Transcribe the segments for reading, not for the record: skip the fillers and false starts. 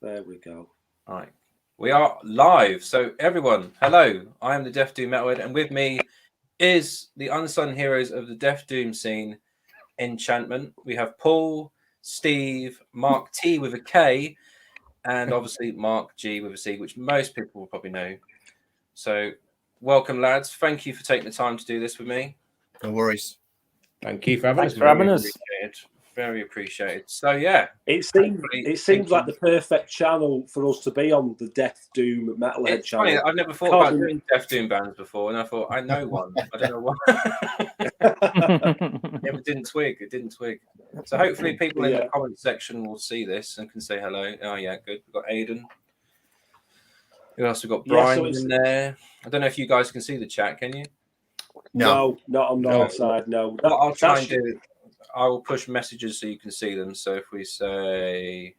There we go. All right. We are live. So everyone, hello. I am the Death Doom Metalhead, and with me is the unsung heroes of the Death Doom scene, Enchantment. We have Paul, Steve, Mark T with a K, and obviously Mark G with a C, which most people will probably know. So welcome, lads. Thank you for taking the time to do this with me. No worries. Thank you for having us. Very appreciated. So yeah, it seems like the perfect channel for us to be on, the Death Doom Metalhead channel. Funny, I've never thought about doing Death Doom bands before, and I thought I know one. I don't know why. It didn't twig. So hopefully people in the comment section will see this and can say hello. Oh yeah, good. We've got Aiden. Who else? We've got Brian in there. I don't know if you guys can see the chat. Can you? No, not on our side. No. What I'll try and do, I will push messages so you can see them. So if we say,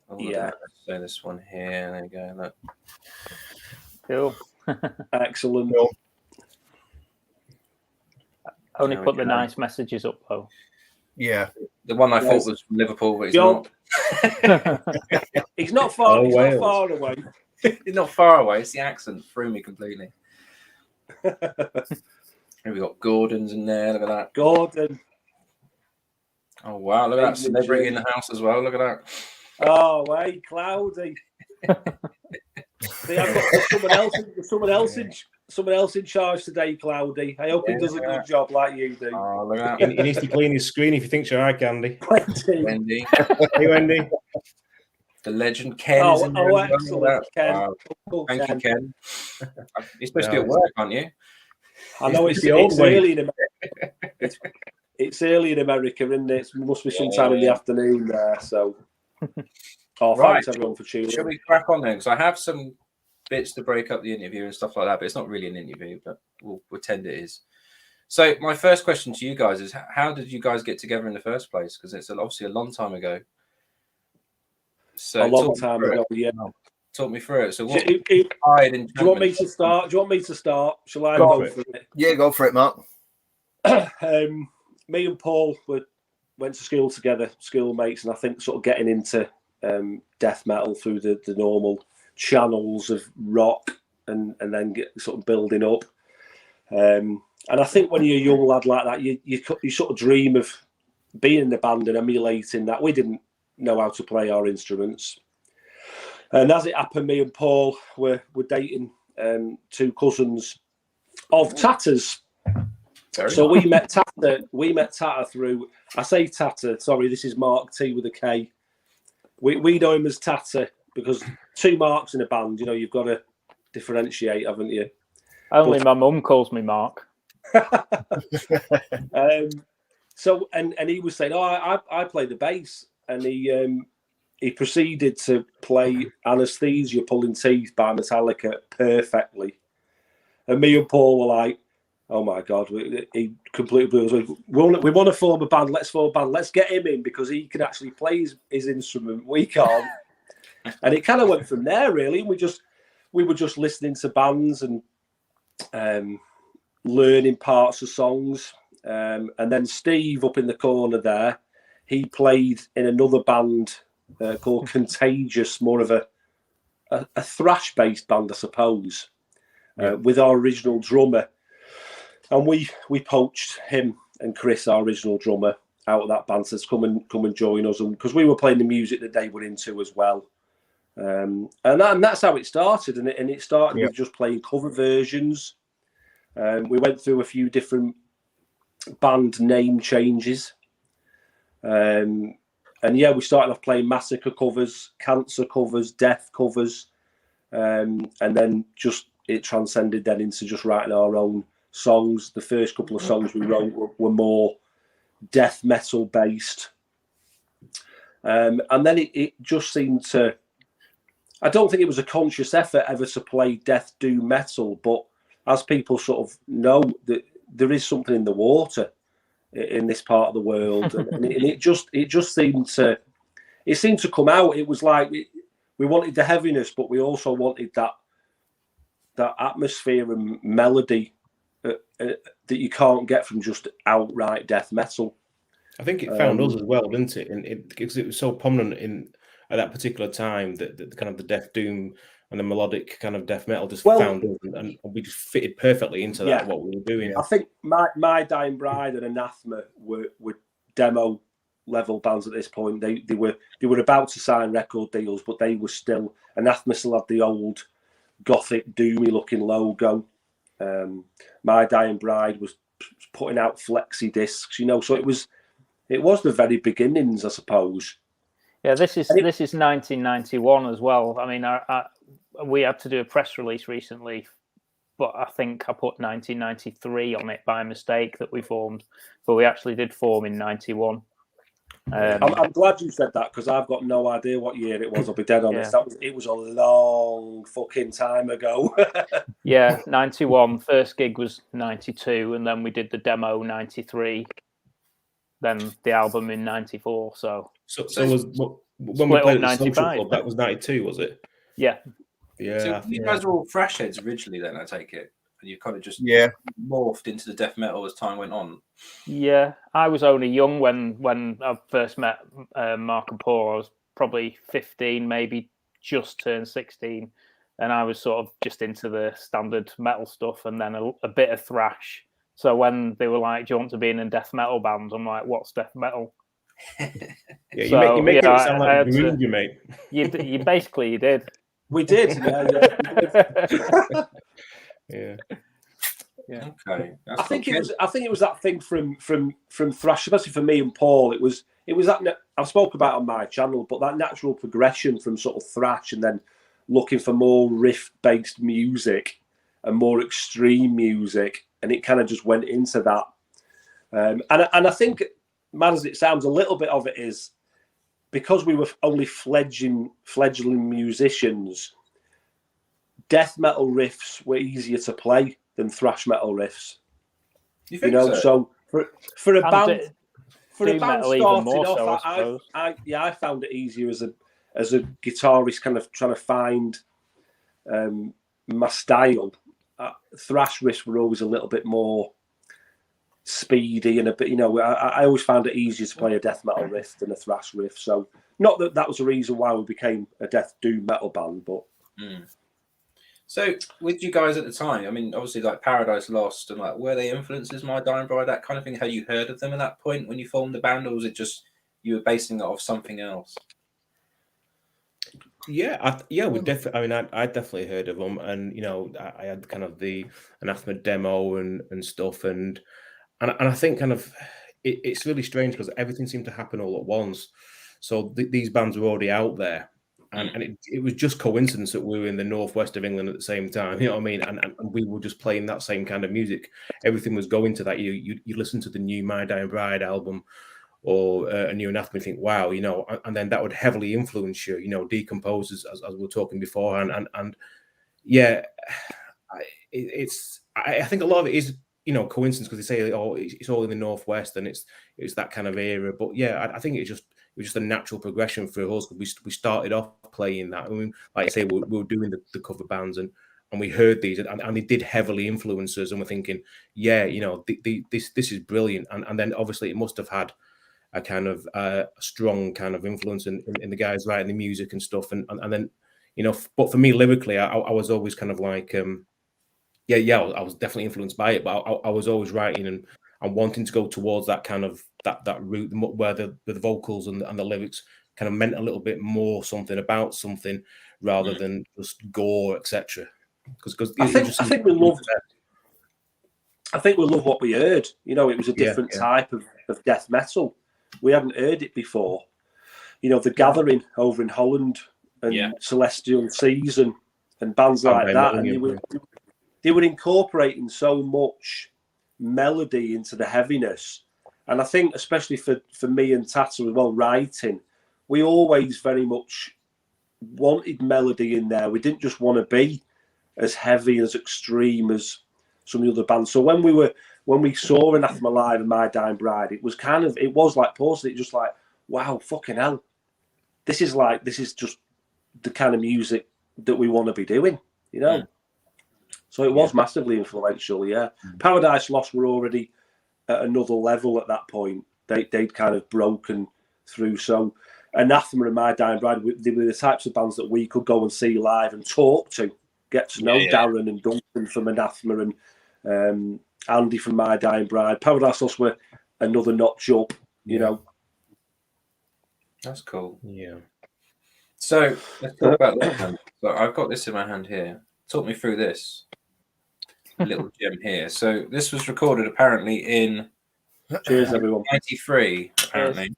let's say this one here. There you go. Look. Cool. Excellent. Cool. Only put the nice messages up though. Yeah. The one I thought was from Liverpool, but he's not. He's not far. He's not far away. He's not far away. It's the accent threw me completely. Here we got Gordon's in there. Look at that. Gordon. Oh wow! Look at that celebrity in the house as well. Look at that. Oh wait, Cloudy. See, I've got someone else in charge today, Cloudy. I hope he does a good job like you do. Oh, look at that. He needs to clean his screen if he thinks you're right, Andy. Wendy. Hey, Wendy. The legend Ken is in there. Excellent, Ken. Wow. Thank you, Ken. You're supposed to be at work, aren't you? I know it's early in America. It's early in America, isn't it? It must be sometime in the afternoon there. So, thanks everyone for tuning in. Shall we crack on then? Because I have some bits to break up the interview and stuff like that, but it's not really an interview, but we'll pretend it is. So, my first question to you guys is: how did you guys get together in the first place? Because it's obviously a long time ago. So a long time ago, yeah. Talk me through it. So, what? Do you want me to start? Shall I go for it? Yeah, go for it, Mark. Me and Paul went to school together, schoolmates, and I think sort of getting into death metal through the normal channels of rock, and then sort of building up. And I think when you're a young lad like that, you sort of dream of being in the band and emulating that. We didn't know how to play our instruments. And as it happened, me and Paul were dating two cousins of Tatter's. So we met Tatter through. I say Tatter. Sorry, this is Mark T with a K. We know him as Tatter because two Marks in a band. You know, you've got to differentiate, haven't you? Only my mum calls me Mark. So he was saying, I play the bass, and he proceeded to play Anesthesia Pulling Teeth by Metallica perfectly. And me and Paul were like, oh my God, he completely blew us away. We want to form a band, let's form a band, let's get him in because he can actually play his instrument, we can't. And it kind of went from there really. We were just listening to bands and learning parts of songs. And then Steve up in the corner there, he played in another band called Contagious, more of a thrash-based band, I suppose, with our original drummer. And we poached him and Chris, our original drummer, out of that band, says come and join us, because we were playing the music that they were into as well. And that's how it started. And it started with just playing cover versions. We went through a few different band name changes. We started off playing Massacre covers, Cancer covers, Death covers, and then just it transcended then into just writing our own songs. The first couple of songs we wrote were more death metal based, and then it just seemed to. I don't think it was a conscious effort ever to play death doom metal, but as people sort of know that there is something in the water in this part of the world, and it just seemed to come out. It was like we wanted the heaviness, but we also wanted that atmosphere and melody that you can't get from just outright death metal. I think it found us as well, didn't it? Because it was so prominent in at that particular time that the kind of the death doom and the melodic kind of death metal just Well, found us, and we just fitted perfectly into that, what we were doing. I think My Dying Bride and Anathema were demo level bands at this point. They were about to sign record deals, but they were still, Anathema still had the old gothic doomy looking logo. My Dying Bride was putting out flexi discs, so it was the very beginnings, I suppose. Yeah, this is 1991 as well. I mean, we had to do a press release recently, but I think I put 1993 on it by mistake that we formed, but we actually did form in 91. I'm glad you said that, because I've got no idea what year it was. I'll be dead honest. It was a long fucking time ago. Yeah, 91. First gig was 92, and then we did the demo 93. Then the album in 94. So was when we played at the Social Club, that was 92, was it? Yeah. Yeah. So you guys were all thrash heads originally, then, I take it, and you kind of just morphed into the death metal as time went on. Yeah, I was only young when I first met Mark and Paul. I was probably 15, maybe just turned 16, and I was sort of just into the standard metal stuff, and then a bit of thrash. So when they were like, "Do you want to be in a death metal band?" I'm like, "What's death metal?" You make it sound like you mate. You basically did. We did. Yeah. Okay. I think it was that thing from thrash, especially for me and Paul. It was that I've spoken about on my channel, but that natural progression from sort of thrash and then looking for more riff-based music and more extreme music, and it kind of just went into that. And I think, mad as it sounds, a little bit of it is because we were only fledgling musicians. Death metal riffs were easier to play than thrash metal riffs. You think so? So for a band starting off, so, I found it easier as a guitarist, kind of trying to find my style. Thrash riffs were always a little bit more speedy and a bit, I always found it easier to play a death metal riff than a thrash riff. So not that was the reason why we became a death doom metal band, but. So with you guys at the time, I mean, obviously like Paradise Lost and like, were they influences, My Dying Bride, that kind of thing? Had you heard of them at that point when you formed the band, or was it just you were basing it off something else? Yeah, we definitely. I mean, I definitely heard of them, and I had kind of the Anathema demo and stuff, and I think kind of it's really strange because everything seemed to happen all at once. So these bands were already out there. And it was just coincidence that we were in the northwest of England at the same time, you know what I mean? And we were just playing that same kind of music. Everything was going to that. You listen to the new My Dying Bride album or a new Anathema, and think, wow, and then that would heavily influence you, Decompose as we were talking beforehand. And yeah, I think a lot of it is, coincidence, because they say, oh, it's all in the northwest and it's that kind of era. But yeah, I think it was just a natural progression for us. We started off playing that. I mean, like I say, we were doing the cover bands and we heard these and they did heavily influence us, and we're thinking, yeah, this is brilliant. And then obviously it must have had a kind of strong kind of influence in the guys writing the music and stuff. And then, but for me lyrically, I was always kind of like, I was definitely influenced by it, but I was always writing and wanting to go towards that kind of that route where the vocals and the lyrics kind of meant a little bit more something about something rather than just gore, etc. Because I think we loved what we heard. It was a different type of death metal. We hadn't heard it before. The Gathering over in Holland and Celestial Season and bands like that, and they were incorporating so much melody into the heaviness. And I think especially for me and Tata as well, writing, we always very much wanted melody in there. We didn't just want to be as heavy, as extreme as some of the other bands. So when we saw Anathema live and My Dying Bride, it was like Paul said, it just like, wow, fucking hell, this is just the kind of music that we want to be doing, So it was massively influential, yeah. Paradise Lost were already at another level at that point. They'd kind of broken through. So Anathema and My Dying Bride, they were the types of bands that we could go and see live and talk to, get to know Darren and Duncan from Anathema and Andy from My Dying Bride. Paradise Lost were another notch up, you know. That's cool. Yeah. So let's talk about this then. So I've got this in my hand here. Talk me through this little gem here. So this was recorded apparently in Cheers, everyone. 93, apparently.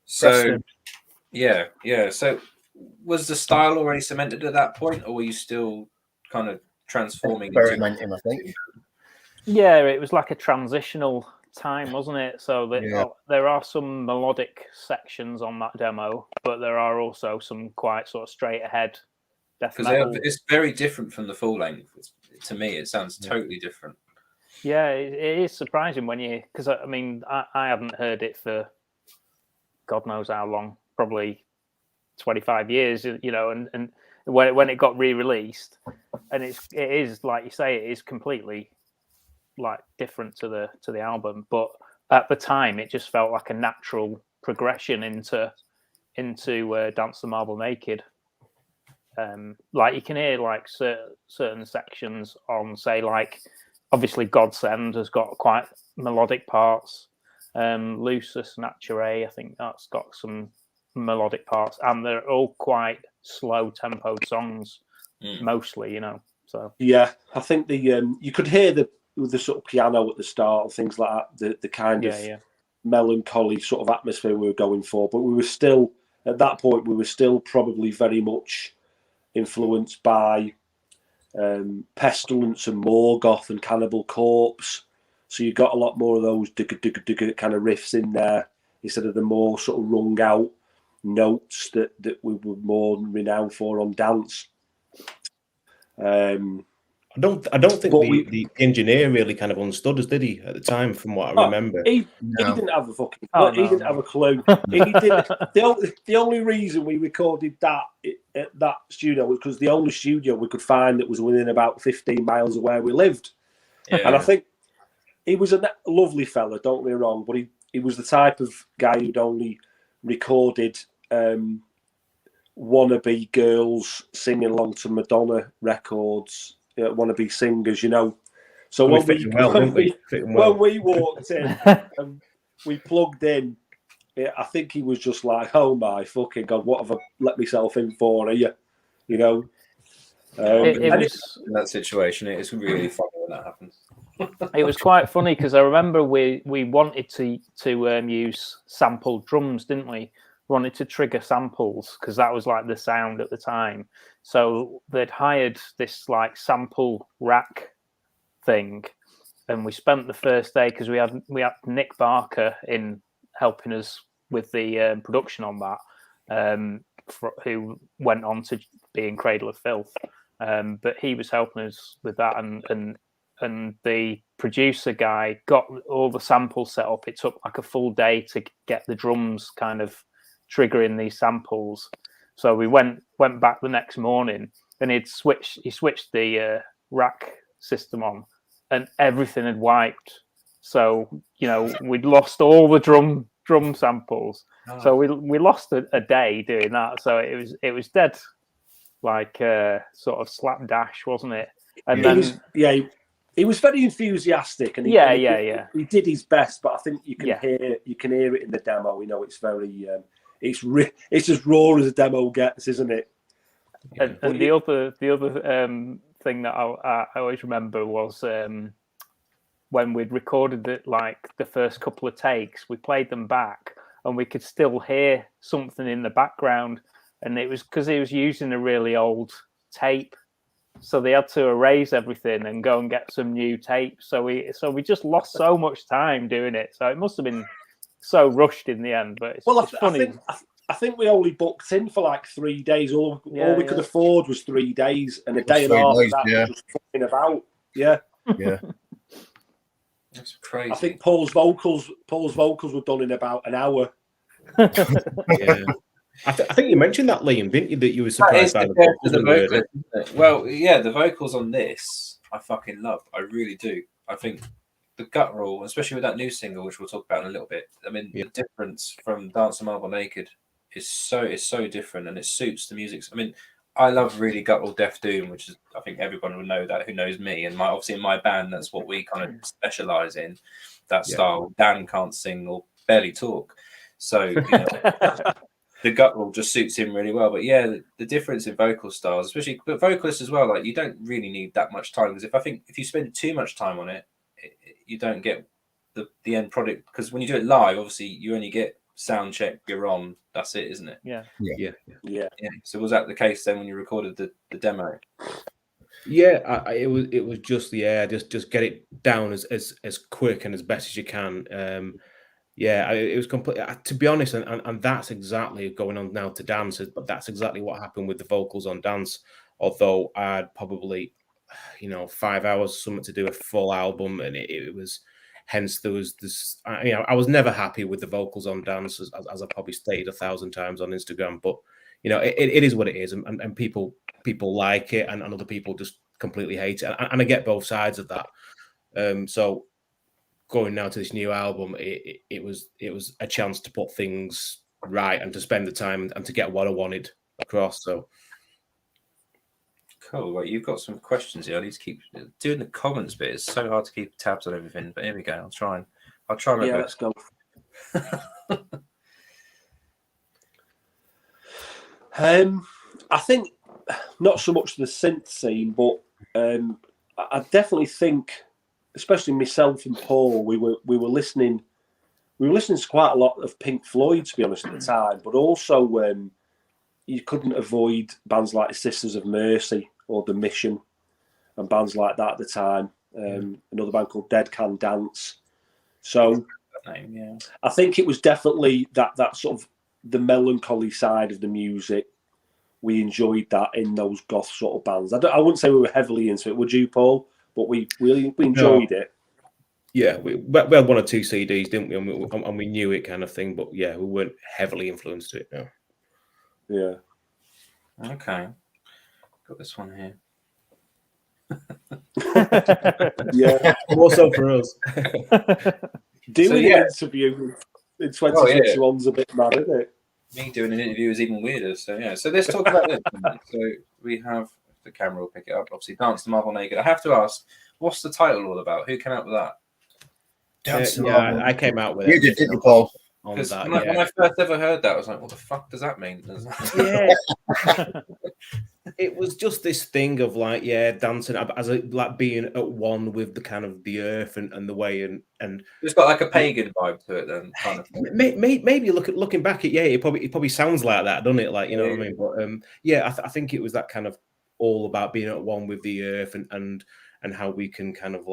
So yeah. So was the style already cemented at that point, or were you still kind of transforming? Experimenting, I think. Yeah, it was like a transitional time, wasn't it? So there are some melodic sections on that demo, but there are also some quite sort of straight ahead death metal. It's very different from the full length. To me, it sounds totally different. Yeah, it is surprising when because I mean, I haven't heard it for God knows how long, probably 25 years, you know, and when it got re-released, and it is like you say, it is completely like different to the album, but at the time it just felt like a natural progression into Dance the Marble Naked. Like you can hear like certain sections on, say, like obviously Godsend has got quite melodic parts. Lucis Naturae, I think that's got some melodic parts, and they're all quite slow tempoed songs mostly, you know. So yeah, I think the you could hear the sort of piano at the start and things like that, the kind of melancholy sort of atmosphere we were going for, but we were still at that point probably very much influenced by Pestilence and Morgoth and Cannibal Corpse. So you got a lot more of those digga kind of riffs in there instead of the more sort of wrung out notes that we were more renowned for on Dance. I don't think the engineer really kind of understood us, did he, at the time? From what I remember, he didn't have a fucking. He didn't have a clue. He didn't. The only reason we recorded that at that studio was because the only studio we could find that was within about 15 miles of where we lived. Yeah. And I think he was a lovely fella. Don't get me wrong, but he was the type of guy who'd only recorded wannabe girls singing along to Madonna records. Wannabe singers, you know. So when we walked in and we plugged in, I think he was just like, "Oh my fucking God, what have I let myself in for? Are you know?" In that situation, it is really funny when that happens. It was quite funny because I remember we wanted to use sampled drums, didn't we? Wanted to trigger samples because that was like the sound at the time. So they'd hired this like sample rack thing, and we spent the first day because we had Nick Barker in helping us with the production on that, who went on to be in Cradle of Filth, but he was helping us with that, and the producer guy got all the samples set up. It took like a full day to get the drums kind of triggering these samples. So we went back the next morning, and he switched the rack system on, and everything had wiped. So you know we'd lost all the drum samples. Oh. So we lost a day doing that. So it was dead, like sort of slapdash, wasn't it? And then he was very enthusiastic, and he did his best. But I think you can hear it in the demo. You know, it's very. It's as raw as a demo gets, isn't it? And the other thing that I always remember was when we'd recorded it, like the first couple of takes, we played them back, and we could still hear something in the background, and it was because he was using a really old tape, so they had to erase everything and go and get some new tape. So we just lost so much time doing it. So it must have been so rushed in the end, but it's funny. I think we only booked in for like 3 days. All we could afford was 3 days, and a day and a half of that was just fucking about. Yeah. That's crazy. I think Paul's vocals were done in about an hour. Yeah. I think you mentioned that, Liam, didn't you? That you were surprised by the vocals. Well, yeah, the vocals on this I fucking love. I really do. I think the guttural, especially with that new single, which we'll talk about in a little bit. I mean, the difference from Dance the Marble Naked is so different, and it suits the music. I mean, I love really guttural death doom, which is, I think everyone will know that who knows me, and obviously in my band that's what we kind of specialize in, that style. Dan can't sing or barely talk, so you know, the guttural just suits him really well. But yeah, the difference in vocal styles, especially but vocalists as well, like you don't really need that much time, because if you spend too much time on it, you don't get the end product, because when you do it live, obviously you only get sound check, you're on, that's it, isn't it? Yeah. So was that the case then when you recorded the demo? Yeah, it was just just get it down as quick and as best as you can. It was complete. To be honest, and that's exactly going on now to Dance. But that's exactly what happened with the vocals on Dance. Although I had probably 5 hours something to do a full album, and it was. Hence, there was this. I was never happy with the vocals on Dance, as I probably stated 1,000 times on Instagram. But it is what it is, and people like it, and other people just completely hate it, and I get both sides of that. So going now to this new album, it was a chance to put things right and to spend the time and to get what I wanted across. So. Cool. Well, you've got some questions here. I need to keep doing the comments bit. It's so hard to keep tabs on everything. But here we go. I'll try my yeah, best. let's go. I think not so much the synth scene, but I definitely think, especially myself and Paul, we were listening to quite a lot of Pink Floyd, to be honest, at the time. But also, you couldn't avoid bands like Sisters of Mercy or The Mission and bands like that at the time. Another band called Dead Can Dance. So I think it was definitely that sort of the melancholy side of the music. We enjoyed that in those goth sort of bands. I wouldn't say we were heavily into it, would you, Paul? But we enjoyed it. Yeah, we had 1 or 2 CDs, didn't we? And we knew it, kind of thing. But yeah, we weren't heavily influenced to it. No. Yeah. Okay. Got this one here. Yeah. Also for us. Doing an interview in 2021's a bit mad, isn't it? Me doing an interview is even weirder. So yeah. So let's talk about this. So we have, the camera will pick it up. Obviously, Dance to Marvel Naked. I have to ask, what's the title all about? Who came up with that? I came out with it. You did, didn't you, Paul? Because when I first ever heard that, I was like, what the fuck does that mean? Yeah. It was just this thing of dancing as being at one with the kind of the earth and the way and it's got like a pagan vibe to it then, kind of thing. Maybe looking back at it probably sounds like that, doesn't it? Like, you know what I mean? But I think it was that kind of all about being at one with the earth and how we can kind of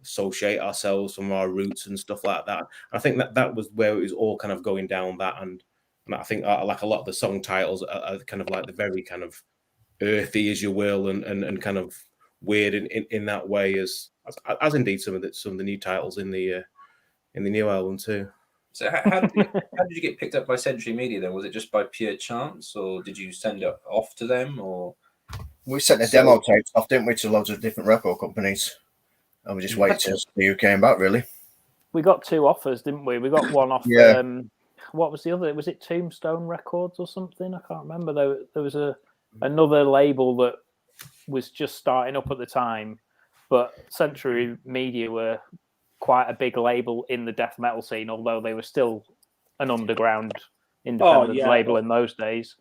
associate ourselves from our roots and stuff like that. I think that was where it was all kind of going down that, and I think like a lot of the song titles are kind of like the very kind of earthy, as you will, and kind of weird in that way, as indeed some of the new titles in the new album too. So how did you get picked up by Century Media then? Was it just by pure chance, or did you send it off to them, or? We sent the demo tapes off, didn't we, to loads of different record companies, and we just waited to see who came back. Really, we got 2 offers, didn't we? We got one off. Yeah. What was the other? Was it Tombstone Records or something? I can't remember. There was another label that was just starting up at the time, but Century Media were quite a big label in the death metal scene, although they were still an underground independent label in those days.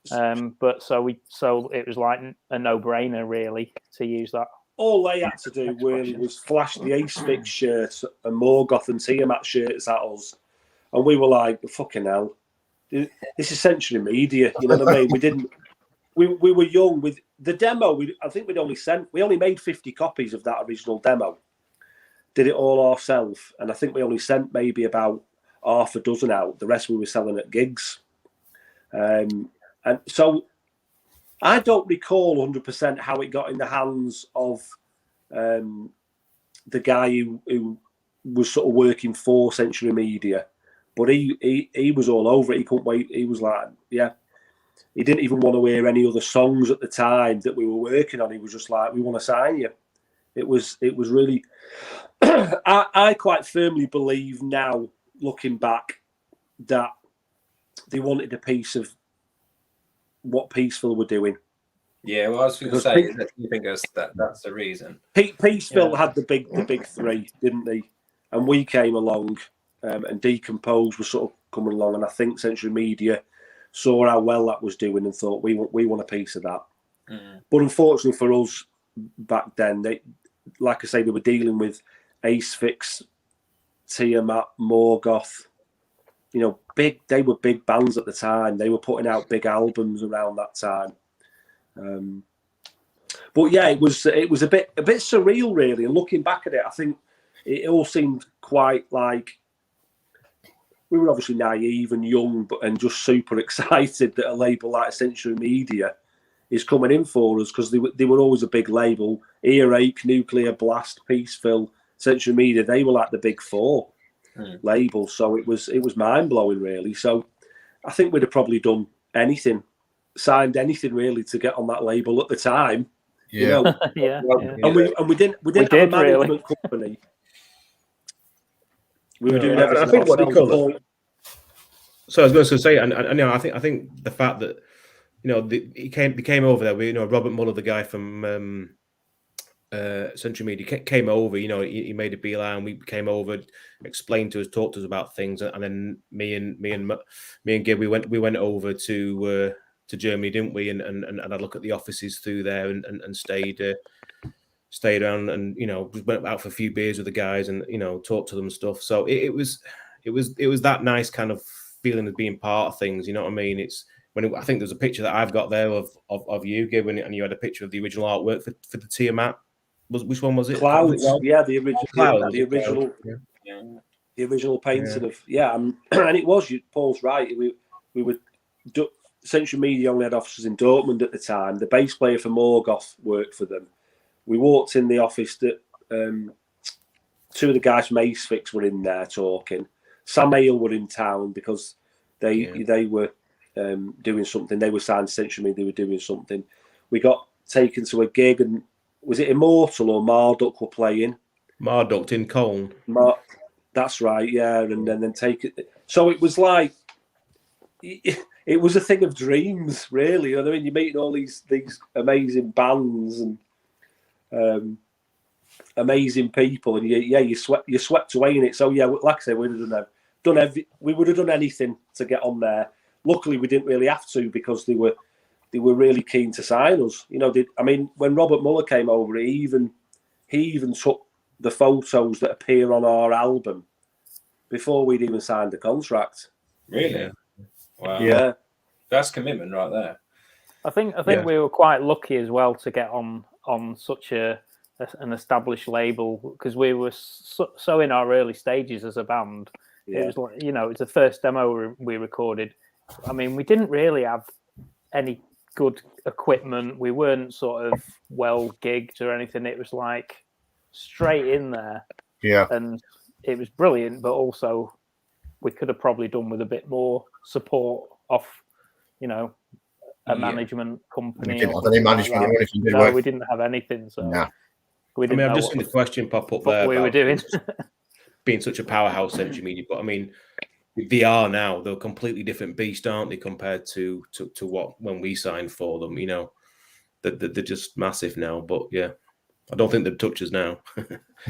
But so it was like a no-brainer really to use that. All they had to do really was flash the Ace-Fix shirts and Morgoth and Tiamat shirts at us, and we were like, fucking hell, this is Century Media, you know what I mean? We didn't. We were young with the demo. I think we only made 50 copies of that original demo. Did it all ourselves, and I think we only sent maybe about half a dozen out. The rest we were selling at gigs. And so I don't recall 100% how it got in the hands of the guy who was sort of working for Century Media, but he was all over it. He couldn't wait. He was like, yeah. He didn't even want to hear any other songs at the time that we were working on. He was just like, we want to sign you. It was really, I quite firmly believe now, looking back, that they wanted a piece of what Peaceful were doing. Yeah, well, I was going to say, you think that's the reason. Peaceville had the big three, didn't they? And we came along, and Decompose was sort of coming along, and I think Century Media saw how well that was doing and thought we want a piece of that. But unfortunately for us back then, they, like I say, they were dealing with Acefix, Tiamat, Morgoth. You know, they were big bands at the time. They were putting out big albums around that time. But yeah, it was a bit surreal, really. And looking back at it, I think it all seemed quite like we were obviously naive and young, and just super excited that a label like Century Media is coming in for us, because they were always a big label. Earache, Nuclear Blast, Peaceville, Century Media, they were like the big four labels. So it was mind blowing, really. So I think we'd have probably done anything, signed anything really to get on that label at the time. Yeah, you know? yeah. And we didn't have a management company. We were doing everything. I think what they call it. So I was going to say, and you know, I think the fact that, you know, he came over there. You know, Robert Muller, the guy from Century Media, came over. You know, he made a beeline. We came over, explained to us, talked to us about things, and then me and Gib, we went over to Germany, didn't we? And had a look at the offices through there, and stayed around, and, you know, went out for a few beers with the guys, and, you know, talked to them and stuff. So it was that nice kind of feeling of being part of things. You know what I mean? It's when I think there's a picture that I've got there of you, Gib, and you had a picture of the original artwork for the Tiamat. Which one was it? Clouds. Yeah, the original. Clouds, the original painting of and it was. Paul's right. We were. Century Media only had offices in Dortmund at the time. The bass player for Morgoth worked for them. We walked in the office that two of the guys from Acefix were in there talking. Sam Hale were in town because they were doing something. They were signed to Century Media. They were doing something. We got taken to a gig, and was it Immortal or Marduk were playing? Marduk in Cologne. That's right, yeah. And then take it. So it was like, it was a thing of dreams, really. You know what I mean? You're meeting all these amazing bands and amazing people, and you swept away in it. So yeah, like I said, we would have done anything to get on there. Luckily, we didn't really have to, because they were really keen to sign us. You know, when Robert Muller came over, he even took the photos that appear on our album before we'd even signed the contract. Really? Yeah. Wow. Yeah. That's commitment right there. I think we were quite lucky as well to get on such an established label, because we were so in our early stages as a band. Yeah. It was like, you know, it's the first demo we recorded. I mean, we didn't really have any good equipment. We weren't sort of well gigged or anything. It was like straight in there. Yeah. And it was brilliant, but also we could have probably done with a bit more support off, you know, a management company. We didn't have any management or anything, did we? No, we didn't have anything. So we didn't I've just seen the question pop up there. What we were doing. Being such a powerhouse, Century Media, but I mean, they are now. They're a completely different beast, aren't they, compared to what when we signed for them? You know, they're just massive now. But yeah, I don't think they'd touch us now.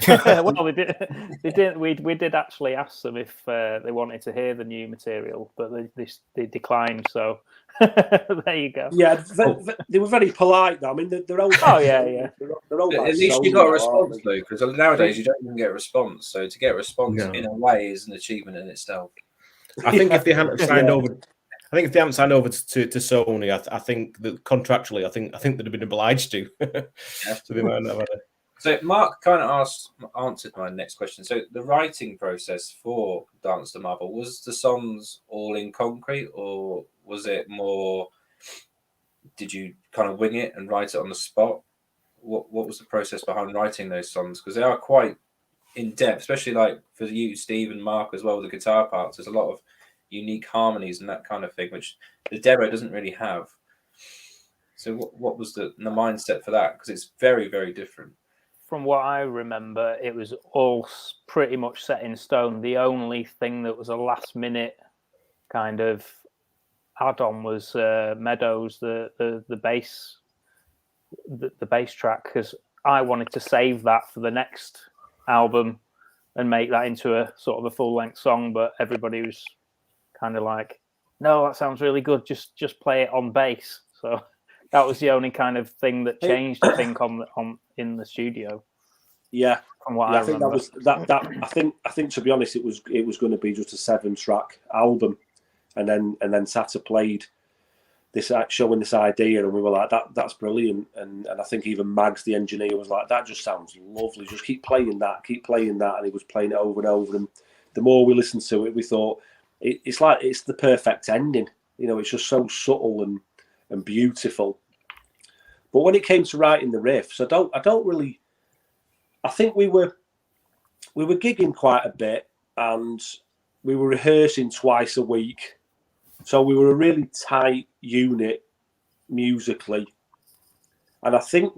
Well, they did. We did actually ask them if they wanted to hear the new material, but they declined. So there you go. Yeah, they were very polite, though. I mean, they're old. Oh yeah. They're old. At least you got a response, though, because nowadays you don't even get a response. So to get a response in a way is an achievement in itself. I think if they hadn't signed over, to Sony, I think that contractually, I think they'd have been obliged to. So they might not have had it. So Mark kind of answered my next question. So the writing process for Dance to Marble, was the songs all in concrete, or was it more? Did you kind of wing it and write it on the spot? What was the process behind writing those songs? Because they are quite in depth, especially like for you, Steve, and Mark as well. The guitar parts, there's a lot of unique harmonies and that kind of thing, which the demo doesn't really have. So what was the mindset for that? Because it's very, very different. From what I remember, it was all pretty much set in stone. The only thing that was a last minute kind of add-on was Meadows, the bass, the bass track, because I wanted to save that for the next album and make that into a sort of a full-length song, but everybody was kind of like, no, that sounds really good, just play it on bass. So that was the only kind of thing that changed, I think, on in the studio. Yeah, from what I remember. think that was that. I think to be honest, it was going to be just a 7-track album, and then Tata played this, showing this idea, and we were like, that's brilliant. And I think even Mags, the engineer, was like, that just sounds lovely. Just keep playing that, and he was playing it over and over. And the more we listened to it, we thought it's like it's the perfect ending. You know, it's just so subtle and beautiful. But when it came to writing the riffs, I don't really. I think we were gigging quite a bit, and we were rehearsing twice a week. So we were a really tight unit musically. And I think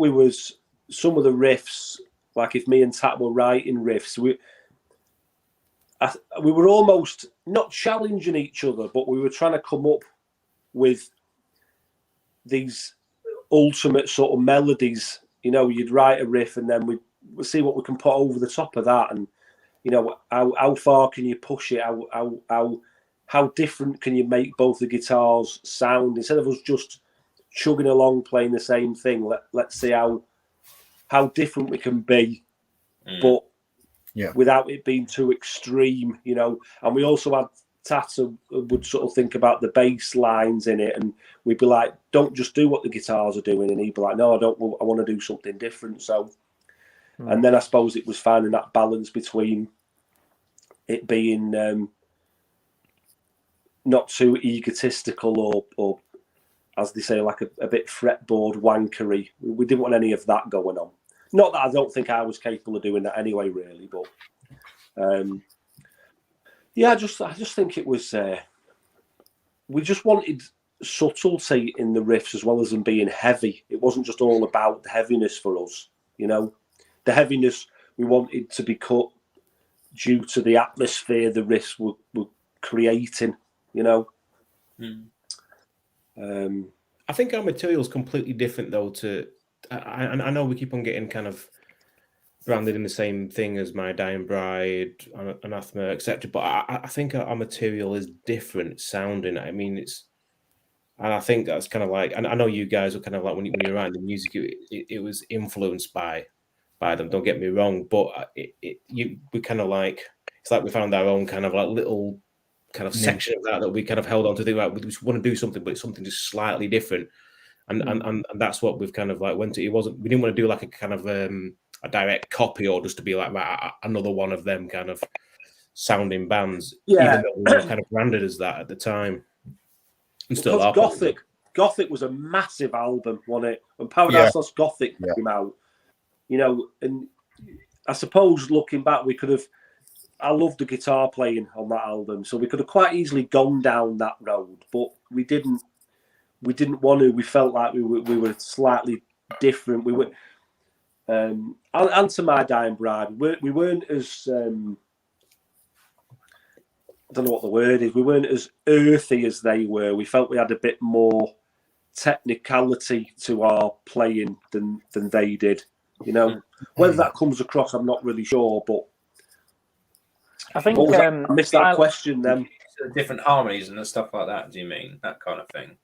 some of the riffs, like if me and Tat were writing riffs, we were almost not challenging each other, but we were trying to come up with these ultimate sort of melodies. You know, you'd write a riff and then we'd see what we can put over the top of that. And, you know, how far can you push it? How different can you make both the guitars sound? Instead of us just chugging along playing the same thing, let's see how different we can be, but without it being too extreme, you know. And we also had Tata would sort of think about the bass lines in it, and we'd be like, don't just do what the guitars are doing, and he'd be like, no, I don't, I want to do something different. So and then I suppose it was finding that balance between it being not too egotistical or as they say, like a bit fretboard wankery. We didn't want any of that going on. Not that I don't think I was capable of doing that anyway, really, but I just think it was we just wanted subtlety in the riffs as well as them being heavy. It wasn't just all about the heaviness for us, you know. The heaviness we wanted to be cut due to the atmosphere the riffs were creating, you know. I think our material is completely different, though. I know we keep on getting kind of branded in the same thing as My Dying Bride, Anathema, etc. But I think our material is different sounding. I mean, and I think that's kind of like, and I know you guys were kind of like when you're writing the music, it was influenced by them. Don't get me wrong, but we kind of like, it's like we found our own kind of like little kind of section of that we kind of held on to. Think like we just want to do something, but it's something just slightly different, and that's what we've kind of like went to. We didn't want to do like a kind of a direct copy or just to be like another one of them kind of sounding bands, even though we were kind of branded as that at the time. And still because Gothic was a massive album, wasn't it? When Paradise Lost Gothic came out, you know, and I suppose looking back, I loved the guitar playing on that album, so we could have quite easily gone down that road, but we didn't want to. We felt like we were slightly different. We were, and to My Dying Bride, we weren't as I don't know what the word is. We weren't as earthy as they were. We felt we had a bit more technicality to our playing than they did. You know, whether that comes across, I'm not really sure, but I think I missed that question then. Different harmonies and stuff like that. Do you mean that kind of thing?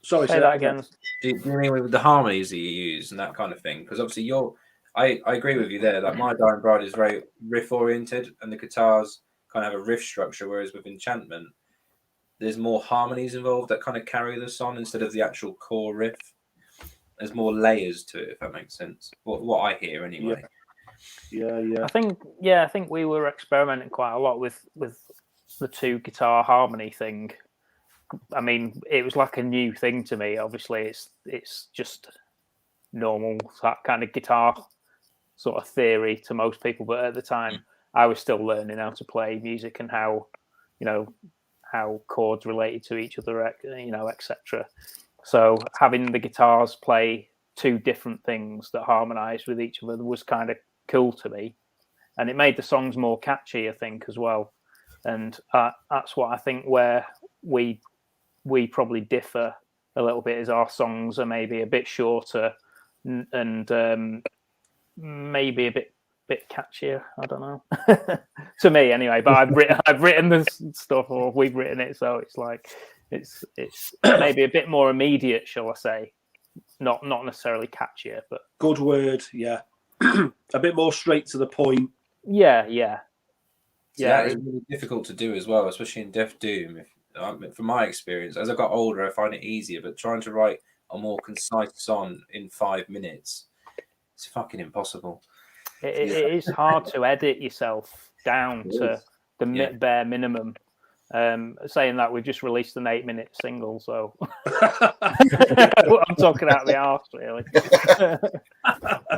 Sorry, say that again. Do you mean with the harmonies that you use and that kind of thing? Because obviously I agree with you there. Like My Dying Bride is very riff oriented, and the guitars kind of have a riff structure, whereas with Enchantment, there's more harmonies involved that kind of carry the song instead of the actual core riff. There's more layers to it, if that makes sense. What I hear anyway. Yeah. I think we were experimenting quite a lot with the two guitar harmony thing. I mean, it was like a new thing to me. Obviously, it's just normal, that kind of guitar sort of theory to most people, but at the time, I was still learning how to play music and how chords related to each other, you know, etc. So having the guitars play two different things that harmonized with each other was kind of cool to me, and it made the songs more catchy, I think, as well. and that's what I think where we probably differ a little bit is our songs are maybe a bit shorter and maybe a bit catchier. I don't know. To me anyway, but I've written this stuff, or we've written it, so it's like it's maybe a bit more immediate, shall I say? Not necessarily catchier, but good word. Yeah, a bit more straight to the point. Yeah. It's really difficult to do as well, especially in Death Doom. From my experience, as I got older, I find it easier. But trying to write a more concise song in 5 minutes, it's fucking impossible. It is hard to edit yourself down to the bare minimum. Saying that, we've just released an 8-minute single, so I'm talking out of the arse, really.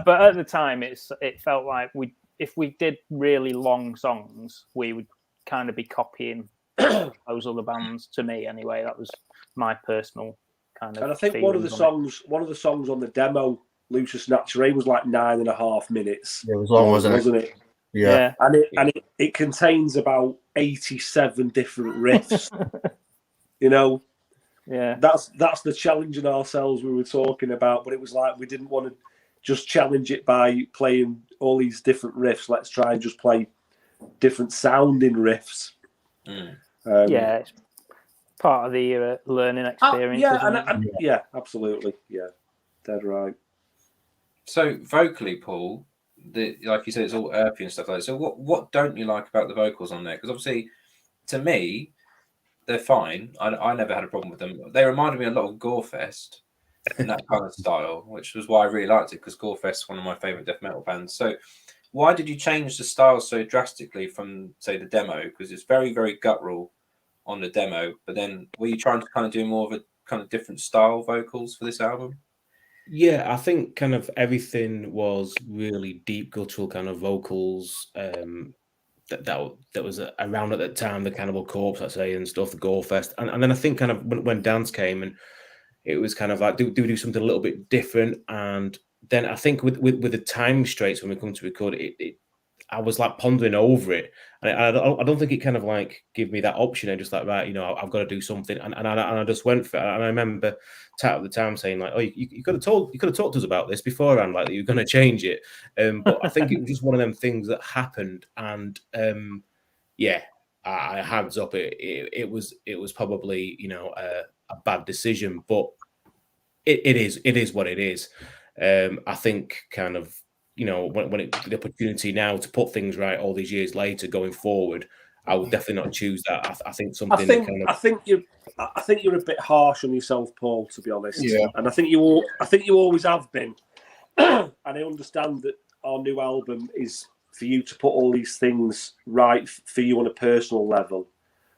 But at the time, it felt like if we did really long songs, we would kind of be copying those other bands. To me, anyway, that was my personal kind of. And I think one of the songs on the demo, Lucius Naturae, was like 9.5 minutes. It was long, wasn't it? Yeah. And it contains about 87 different riffs. You know, that's the challenge in ourselves we were talking about. But it was like we didn't want to just challenge it by playing all these different riffs. Let's try and just play different sounding riffs. It's part of the learning experience. Yeah, absolutely. Yeah, dead right. So vocally, Paul, like you said, it's all earthy and stuff like that. So what don't you like about the vocals on there? Because obviously, to me, they're fine. I never had a problem with them. They reminded me a lot of Gorefest in that kind of style, which was why I really liked it, because Gorefest is one of my favourite death metal bands. So why did you change the style so drastically from, say, the demo? Because it's very, very guttural on the demo. But then were you trying to kind of do more of a kind of different style vocals for this album? Yeah, I think kind of everything was really deep, guttural kind of vocals. That was around at that time, the Cannibal Corpse, I'd say, and stuff, the Gorefest. And then I think kind of when Dance came, and it was kind of like, do something a little bit different. And then I think with the time restraints when we come to record it, I was like pondering over it, and I don't think it kind of like gave me that option. I just like, right, I've got to do something, and I just went for it. And I remember Tat at the time saying like, oh, you could have talked to us about this beforehand, like that you're going to change it. But I think it was just one of them things that happened, and I hands up. It was probably a bad decision, but it is what it is. I think kind of. When the opportunity now to put things right all these years later going forward, I would definitely not choose that. I think something. I think you're a bit harsh on yourself, Paul. To be honest, yeah. And I think you always have been. And I understand that our new album is for you to put all these things right for you on a personal level,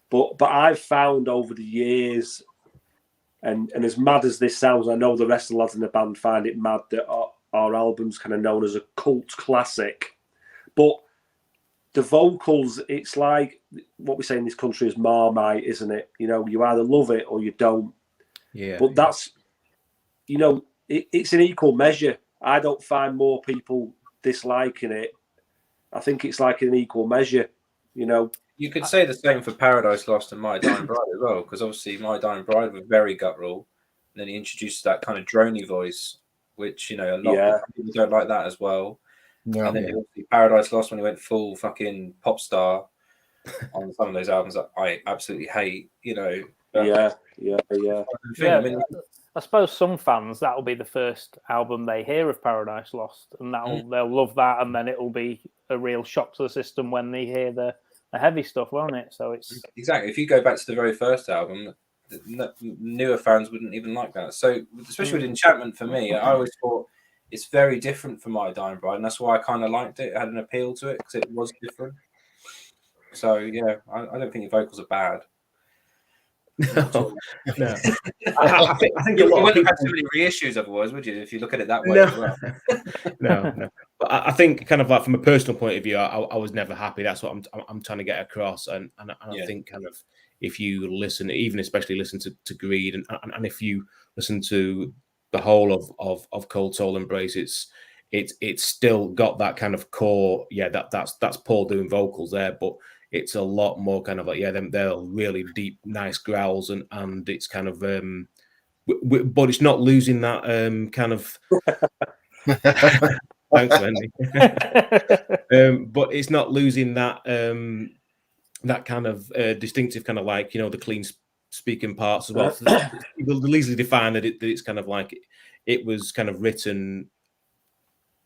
but I've found over the years, and as mad as this sounds, I know the rest of the lads in the band find it mad that our album's kind of known as a cult classic, but the vocals, it's like what we say in this country is Marmite, isn't it? You either love it or you don't. Yeah. But that's, it's an equal measure. I don't find more people disliking it. I think it's like an equal measure, You could say the same for Paradise Lost and My Dying Bride as well, because obviously My Dying Bride was very guttural, and then he introduced that kind of drony voice, which a lot of people don't like that as well. Yeah, and then obviously Paradise Lost, when he went full fucking pop star on some of those albums that I absolutely hate. Yeah. I mean, I suppose some fans, that'll be the first album they hear of Paradise Lost, and they'll love that, and then it'll be a real shock to the system when they hear the heavy stuff, won't it? So it's exactly. If you go back to the very first album, newer fans wouldn't even like that. So especially with Enchantment, for me, I always thought it's very different from My Dying Bride, and that's why I kind of liked it. It had an appeal to it because it was different. So yeah, I don't think your vocals are bad. No. I think you wouldn't have too many reissues otherwise, would you? If you look at it that way as well. No. But I think kind of like from a personal point of view, I was never happy. That's what I'm trying to get across, and I think kind of if you listen, even especially listen to Greed, and if you listen to the whole of Cold Soul Embrace, it's still got that kind of core. Yeah, that's Paul doing vocals there, but it's a lot more kind of like, they're really deep, nice growls, and it's kind of, but it's not losing that kind of. Thanks, Wendy. But it's not losing that that kind of distinctive kind of like, the clean speaking parts as well. So they'll easily define that it's kind of like it was kind of written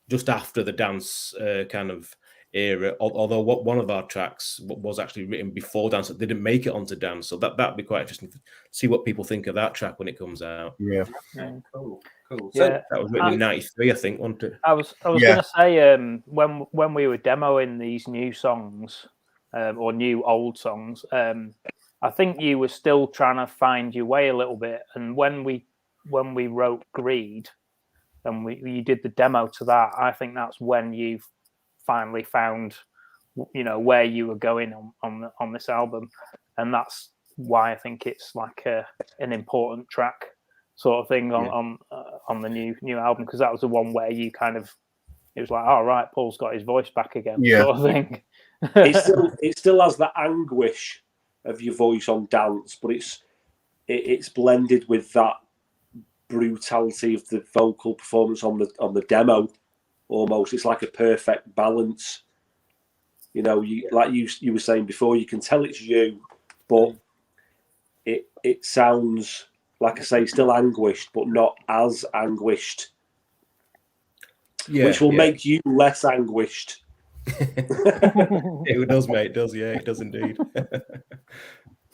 just after the dance kind of era, although one of our tracks was actually written before dance, that didn't make it onto dance. So that'd be quite interesting to see what people think of that track when it comes out. Yeah. Cool. So that was written in '93, I think, wasn't it? I was going to say, when we were demoing these new songs, or new old songs, I think you were still trying to find your way a little bit. And when we wrote Greed, and you did the demo to that, I think that's when you finally found, where you were going on this album, and that's why I think it's like an important track sort of thing on the new album, because that was the one where you kind of, it was like, all right, Paul's got his voice back again, sort of thing. It still has that anguish of your voice on dance, but it's blended with that brutality of the vocal performance on the demo. Almost, it's like a perfect balance. Like you were saying before, you can tell it's you, but it sounds, like I say, still anguished, but not as anguished, which will make you less anguished. It does, mate. It does, yeah, it does indeed.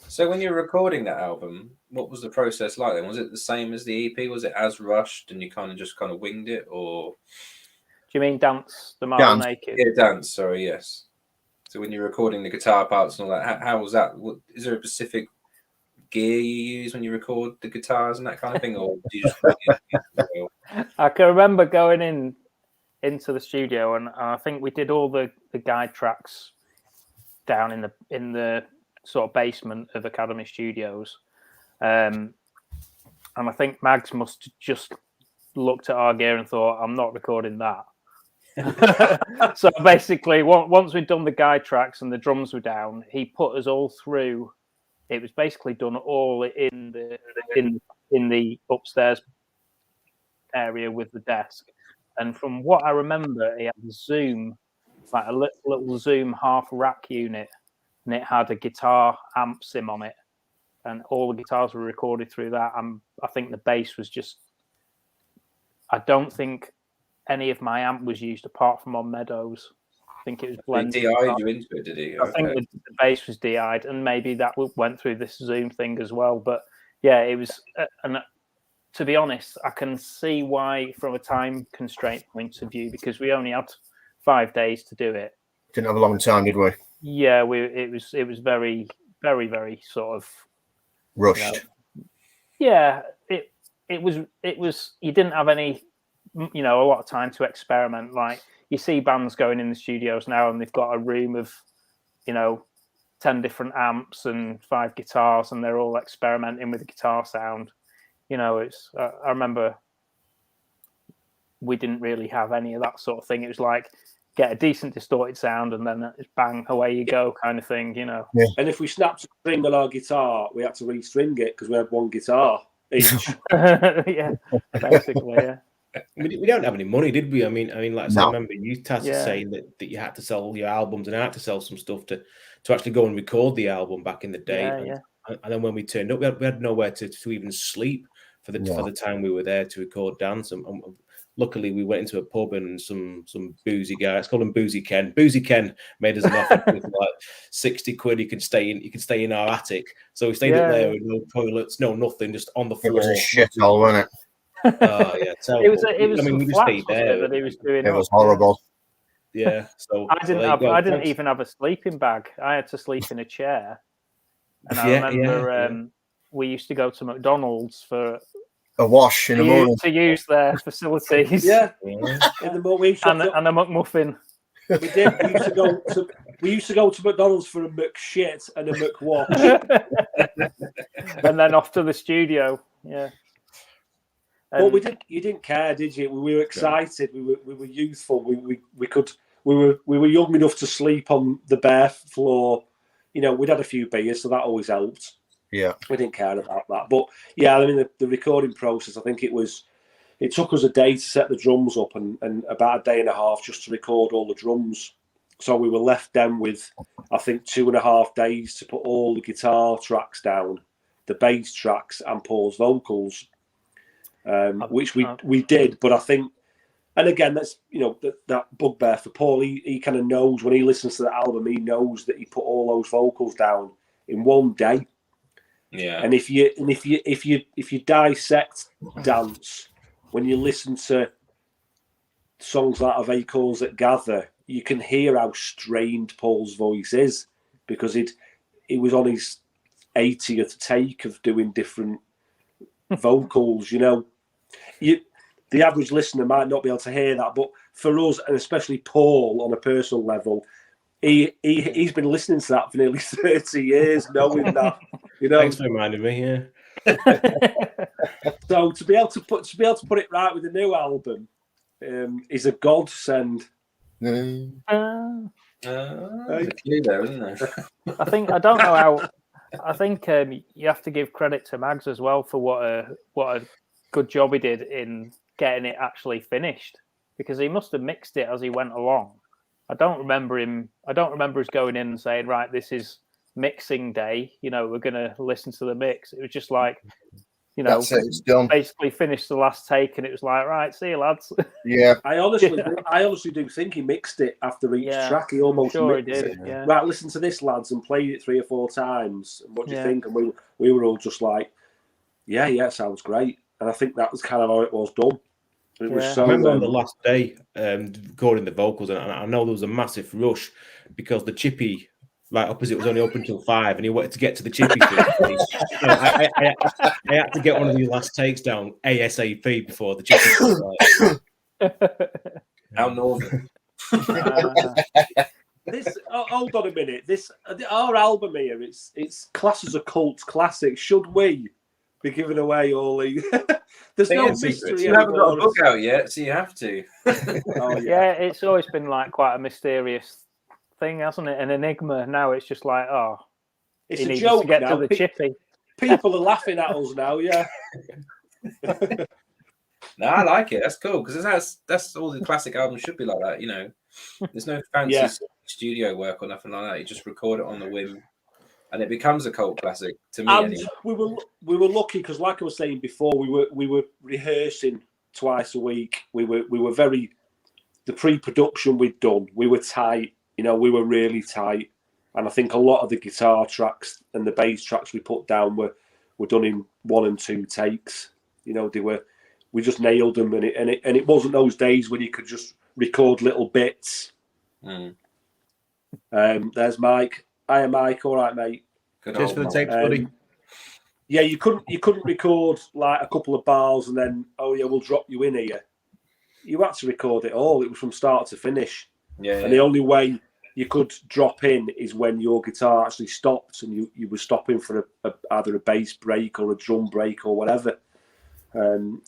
So when you were recording that album, what was the process like then? Was it the same as the EP? Was it as rushed and you kind of winged it, or? Do you mean Dance the Marble Naked? Yeah, Dance, sorry, yes. So when you're recording the guitar parts and all that, how was that? Is there a specific gear you use when you record the guitars and that kind of thing, or do you just I can remember going into the studio, and I think we did all the guide tracks down in the sort of basement of Academy Studios, and I think Mags must have just looked at our gear and thought, I'm not recording that. So basically, once we'd done the guide tracks and the drums were down, he put us all through. It was basically done all in the upstairs area with the desk. And from what I remember, he had a Zoom, like a little Zoom half rack unit, and it had a guitar amp sim on it, and all the guitars were recorded through that. I think the bass was just. I don't think any of my amp was used apart from on Meadows. I think it was blended. He DI'd you into it, did he? I think the bass was DI'd, and maybe that went through this Zoom thing as well. But yeah, it was. And to be honest, I can see why, from a time constraint point of view, because we only had 5 days to do it. Didn't have a long time, did we? Yeah, it was very, very, very sort of rushed. Yeah, it was. You didn't have any, a lot of time to experiment. Like you see bands going in the studios now, and they've got a room of, 10 different amps and 5 guitars, and they're all experimenting with the guitar sound. It's. I remember we didn't really have any of that sort of thing. It was like get a decent distorted sound, and then it's bang, away you go, kind of thing. Yeah. And if we snapped a string on our guitar, we had to restring it because we had one guitar each. Yeah, basically, yeah. We don't have any money, did we? I mean, like I remember you had to say that you had to sell your albums, and I had to sell some stuff to actually go and record the album back in the day. And then when we turned up, we had nowhere to even sleep for the time we were there to record Dance. And luckily, we went into a pub, and some boozy guy, let's call him Boozy Ken. Boozy Ken made us an offer with like 60 quid. You can stay in our attic. So we stayed up there with no toilets, no nothing, just on the floor. It was a shithole, wasn't it? Oh yeah, it was. I mean, we just stayed there. That he was doing. It was horrible. Yeah. So I didn't even have a sleeping bag. I had to sleep in a chair. And I remember we used to go to McDonald's for a wash in the morning to use their facilities. Yeah. In the morning. And a McMuffin. We did. We used to go to McDonald's for a McShit and a McWash. And then off to the studio. Yeah. But you didn't care, did you? We were excited. We were youthful. We were young enough to sleep on the bare floor you know, we'd had a few beers, so that always helped. Yeah, we didn't care about that. But yeah, I mean, the recording process, I think it took us a day to set the drums up and about a day and a half just to record all the drums. So we were left then with, I think, 2.5 days to put all the guitar tracks down, the bass tracks and Paul's vocals, which we did. But I think, and again, that's, you know, that bugbear for Paul. He kind of knows when he listens to the album, he knows that he put all those vocals down in one day. Yeah. And if you dissect dance, when you listen to songs like Of Acorns That Gather, you can hear how strained Paul's voice is, because he was on his 80th take of doing different vocals. You know, the average listener might not be able to hear that, but for us, and especially Paul on a personal level, he's been listening to that for nearly 30 years, knowing that. You know, thanks for reminding me. Yeah. So to be able to put it right with the new album is a godsend. There's a clue there, isn't there? I don't know how. I think you have to give credit to Mags as well for what a good job he did in getting it actually finished, because he must have mixed it as he went along. I don't remember us going in and saying, right, this is mixing day, you know, we're going to listen to the mix. It was just like, you know, it's done. Basically finished the last take, and it was like, right, see you lads. Yeah, I honestly do think he mixed it after each track. He almost mixed it. Yeah. Right, listen to this, lads, and played it 3 or 4 times. What do you think? And we were all just like, yeah, sounds great. And I think that was kind of how it was done. It was so. I remember on the last day recording the vocals, and I know there was a massive rush because the chippy, like opposite, was only open till 5, and he wanted to get to the chippy. So I had to get one of the last takes down ASAP before the chippy. How northern. Hold on a minute. Our album here, it's classed as a cult classic. Should we be giving away all the? There's no mystery. You haven't got a book out yet, so you have to. Yeah, it's always been like quite a mysterious thing, hasn't it? An enigma. Now it's just like, it's a joke to get now. to the chippy. People are laughing at us now. Yeah. No, I like it. That's cool, because that's all the classic albums should be like that. You know, there's no fancy studio work or nothing like that. You just record it on the whim, and it becomes a cult classic to me. And anyway. we were lucky because, like I was saying before, we were rehearsing twice a week. We were very, the pre-production we'd done. We were tight. You know, we were really tight. And I think a lot of the guitar tracks and the bass tracks we put down were done in 1 and 2 takes. You know, we just nailed them, and it wasn't those days when you could just record little bits. There's Mike. Hiya, Mike. All right, mate. Cheers for the tapes, buddy. Yeah, you couldn't record like a couple of bars and then, we'll drop you in here. You had to record it all. It was from start to finish. Yeah. And the only way you could drop in is when your guitar actually stopped and you were stopping for either a bass break or a drum break or whatever.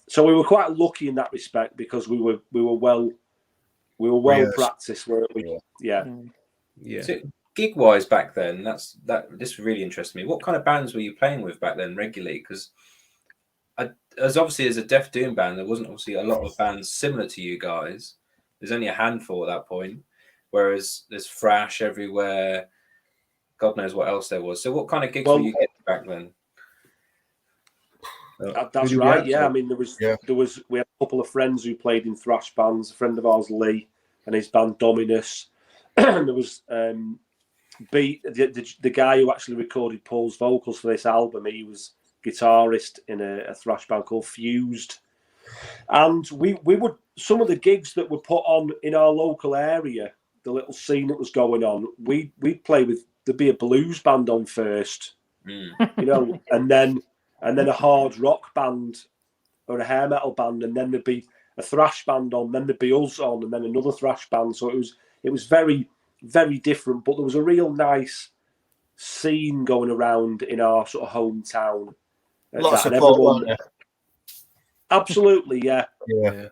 So we were quite lucky in that respect because we were well practiced, weren't we? Yeah. So, gig wise back then, this really interests me. What kind of bands were you playing with back then regularly? Because as obviously as a Death Doom band, there wasn't obviously a lot of bands similar to you guys. There's only a handful at that point, whereas there's thrash everywhere. God knows what else there was. So what kind of gigs were you getting back then? That's right. Yeah, I mean there was we had a couple of friends who played in thrash bands. A friend of ours, Lee, and his band Dominus. There was the guy who actually recorded Paul's vocals for this album. He was guitarist in a thrash band called Fused, and we would, some of the gigs that were put on in our local area, the little scene that was going on, we'd play with. There'd be a blues band on first, you know, and then a hard rock band or a hair metal band, and then there'd be a thrash band on, then there'd be us on, and then another thrash band. So it was very, very different, but there was a real nice scene going around in our sort of hometown. Lots of support, absolutely, yeah. Yeah.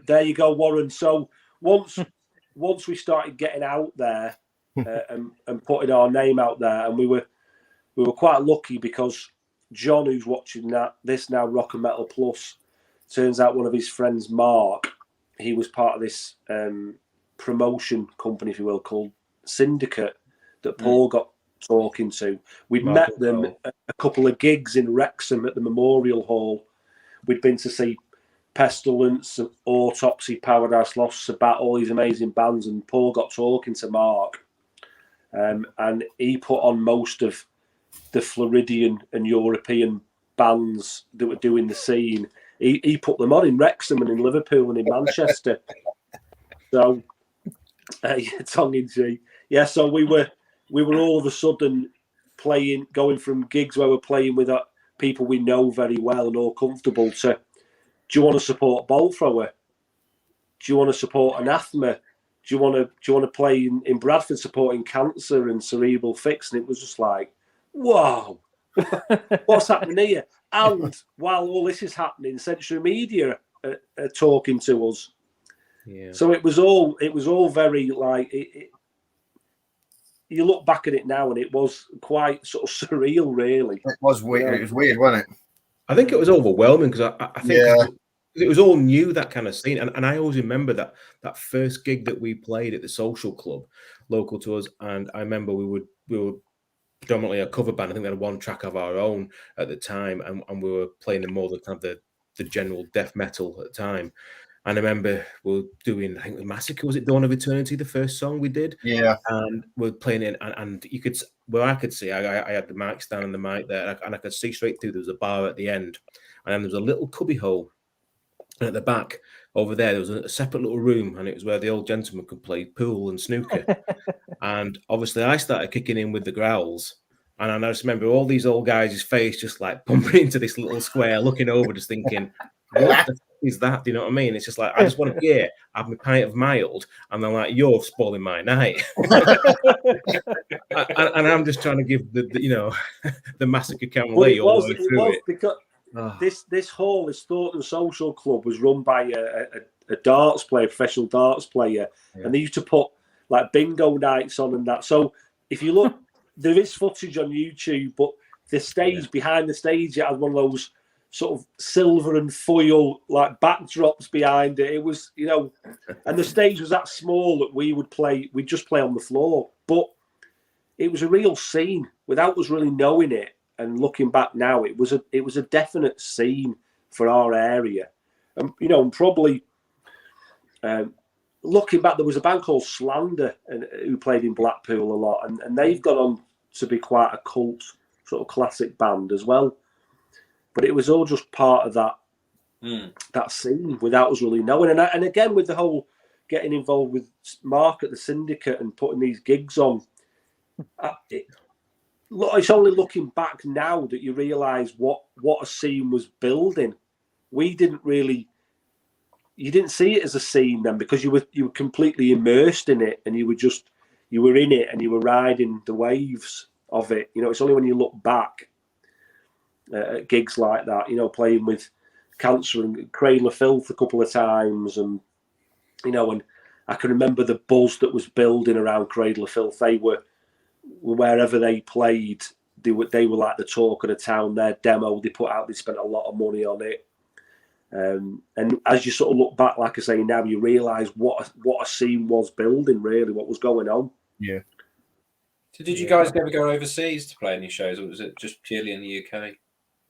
There you go, Warren. So once we started getting out there, and putting our name out there. And we were quite lucky because John, who's watching this now, Rock and Metal Plus, turns out one of his friends, Mark, he was part of this promotion company, if you will, called Syndicate that Paul got talking to. We'd met them at a couple of gigs in Wrexham at the Memorial Hall. We'd been to see Pestilence, Autopsy, Paradise Lost, Sabat, all these amazing bands, and Paul got talking to Mark, and he put on most of the Floridian and European bands that were doing the scene. He put them on in Wrexham and in Liverpool and in Manchester. So, tongue in cheek, yeah. So we were all of a sudden going from gigs where we're playing with people we know very well and all comfortable to, do you want to support Bolt Thrower? Do you want to support Anathema? Do you want to play in Bradford supporting Cancer and Cerebral Fix? And it was just like, whoa, what's happening here? And while all this is happening, Century Media are talking to us. Yeah. So it was all very like it. You look back at it now, and it was quite sort of surreal, really. It was weird. It was weird, wasn't it? I think it was overwhelming because I think it was all new, that kind of scene. And I always remember that first gig that we played at the Social Club, local to us. And I remember we were predominantly a cover band. I think we had one track of our own at the time, and we were playing the more the kind of the general death metal at the time. And I remember we were doing, I think, the Massacre, was it Dawn of Eternity, the first song we did? Yeah. And we were playing it, and you could, well, I could see, I had the mic stand and the mic there, and I could see straight through. There was a bar at the end, and then there was a little cubby hole. And at the back over there was a separate little room, and it was where the old gentleman could play pool and snooker. And obviously I started kicking in with the growls. And I just remember all these old guys' face just like pumping into this little square, looking over, just thinking, what the is that? Do you know what I mean? It's just like, I just want to have my pint of mild, and they're like, you're spoiling my night. and I'm just trying to give the Massacre Can't Lay all the way through it. Because this hall, this Thornton Social Club, was run by a darts player, professional darts player, and they used to put like bingo nights on and that. So if you look, there is footage on YouTube, but the stage behind the stage, it had one of those sort of silver and foil like backdrops behind it. It was, and the stage was that small that we'd just play on the floor. But it was a real scene without us really knowing it. And looking back now, it was a definite scene for our area. And and probably looking back, there was a band called Slander who played in Blackpool a lot, and they've gone on to be quite a cult sort of classic band as well. But it was all just part of that scene without us really knowing. And again, with the whole getting involved with Mark at the Syndicate and putting these gigs on, it's only looking back now that you realise what a scene was building. You didn't see it as a scene then, because you were completely immersed in it, and you were in it and you were riding the waves of it. It's only when you look back at gigs like that, playing with Cancer and Cradle of Filth a couple of times, and and I can remember the buzz that was building around Cradle of Filth. They were, wherever they played, they were like the talk of the town. Their demo they put out, they spent a lot of money on it. And as you sort of look back, like I say now, you realise what a scene was building, really, what was going on. Yeah. So did you guys ever go overseas to play any shows, or was it just purely in the UK?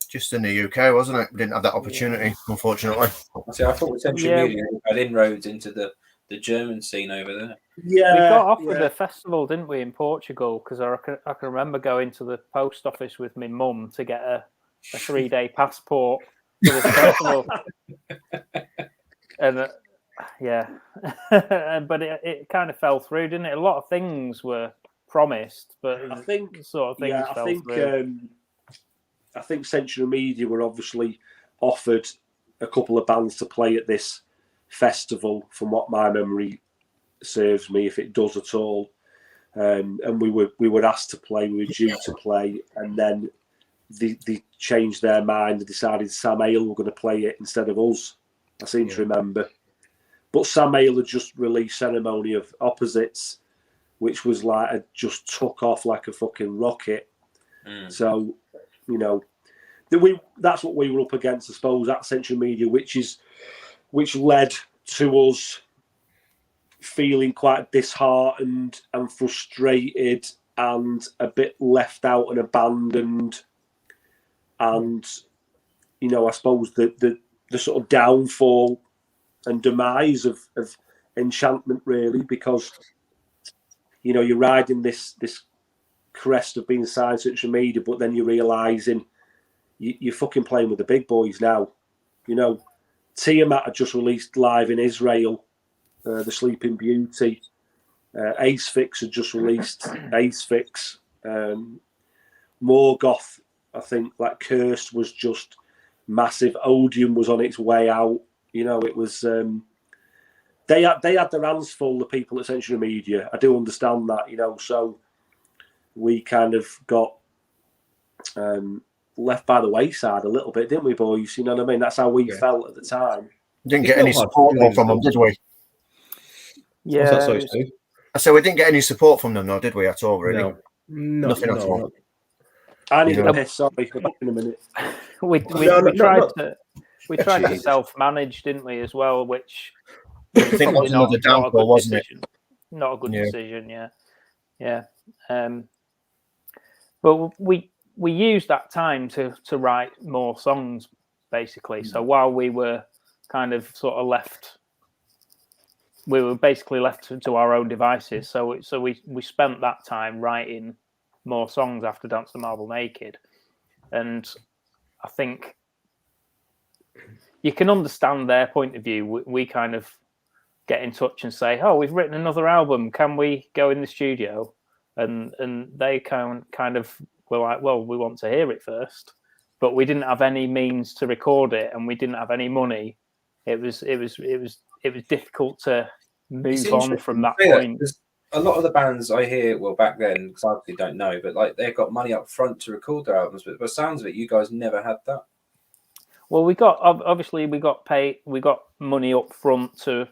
Just in the UK, wasn't it? We didn't have that opportunity, unfortunately. See, I thought Century Media had inroads into the German scene over there. Yeah, we got off with a festival, didn't we, in Portugal? Because I can remember going to the post office with my mum to get a 3-day passport for this festival. And but it kind of fell through, didn't it? A lot of things were promised, but I think sort of things fell through. I think Century Media were obviously offered a couple of bands to play at this festival, from what my memory serves me, if it does at all. And we were asked to play, we were due to play, and then they changed their mind and decided Sam Hale were going to play it instead of us, I seem to remember. But Sam Hale had just released Ceremony of Opposites, which was like it just took off like a fucking rocket. So, you know, that's what we were up against, I suppose, that Century Media, which led to us feeling quite disheartened and frustrated and a bit left out and abandoned. And, you know, I suppose the sort of downfall and demise of Enchantment, really, because, you know, you're riding this crest of being signed to Century Media, but then you're realising you're fucking playing with the big boys now. You know, Tiamat had just released live in Israel, The Sleeping Beauty. Ace Fix had just released Ace Fix. Morgoth, I think, like Cursed was just massive. Odium was on its way out. You know, it was... They had their hands full, the people at Century Media. I do understand that, you know, so we kind of got left by the wayside a little bit, didn't we, boys? You know what I mean? That's how we felt at the time. Didn't get any support from them, did we? Yeah. What's that, sorry, Steve? I said we didn't get any support from them, though, did we, at all, really? No. Nothing at all. I need a piss, sorry, back in a minute. We tried to self-manage, didn't we, as well, which I think that was another downfall, wasn't it? Not a good decision, yeah. But we used that time to write more songs, basically. So while we were kind of sort of left, we were basically left to our own devices. So we spent that time writing more songs after Dance the Marble Naked. And I think you can understand their point of view. We kind of get in touch and say, "Oh, we've written another album. Can we go in the studio?" And they kind of were like, "Well, we want to hear it first," but we didn't have any means to record it, and we didn't have any money. It was difficult to move on from that point. A lot of the bands I hear, well, back then, because I obviously don't know, but like they got money up front to record their albums. But by the sounds of it, you guys never had that. Well, we got money up front to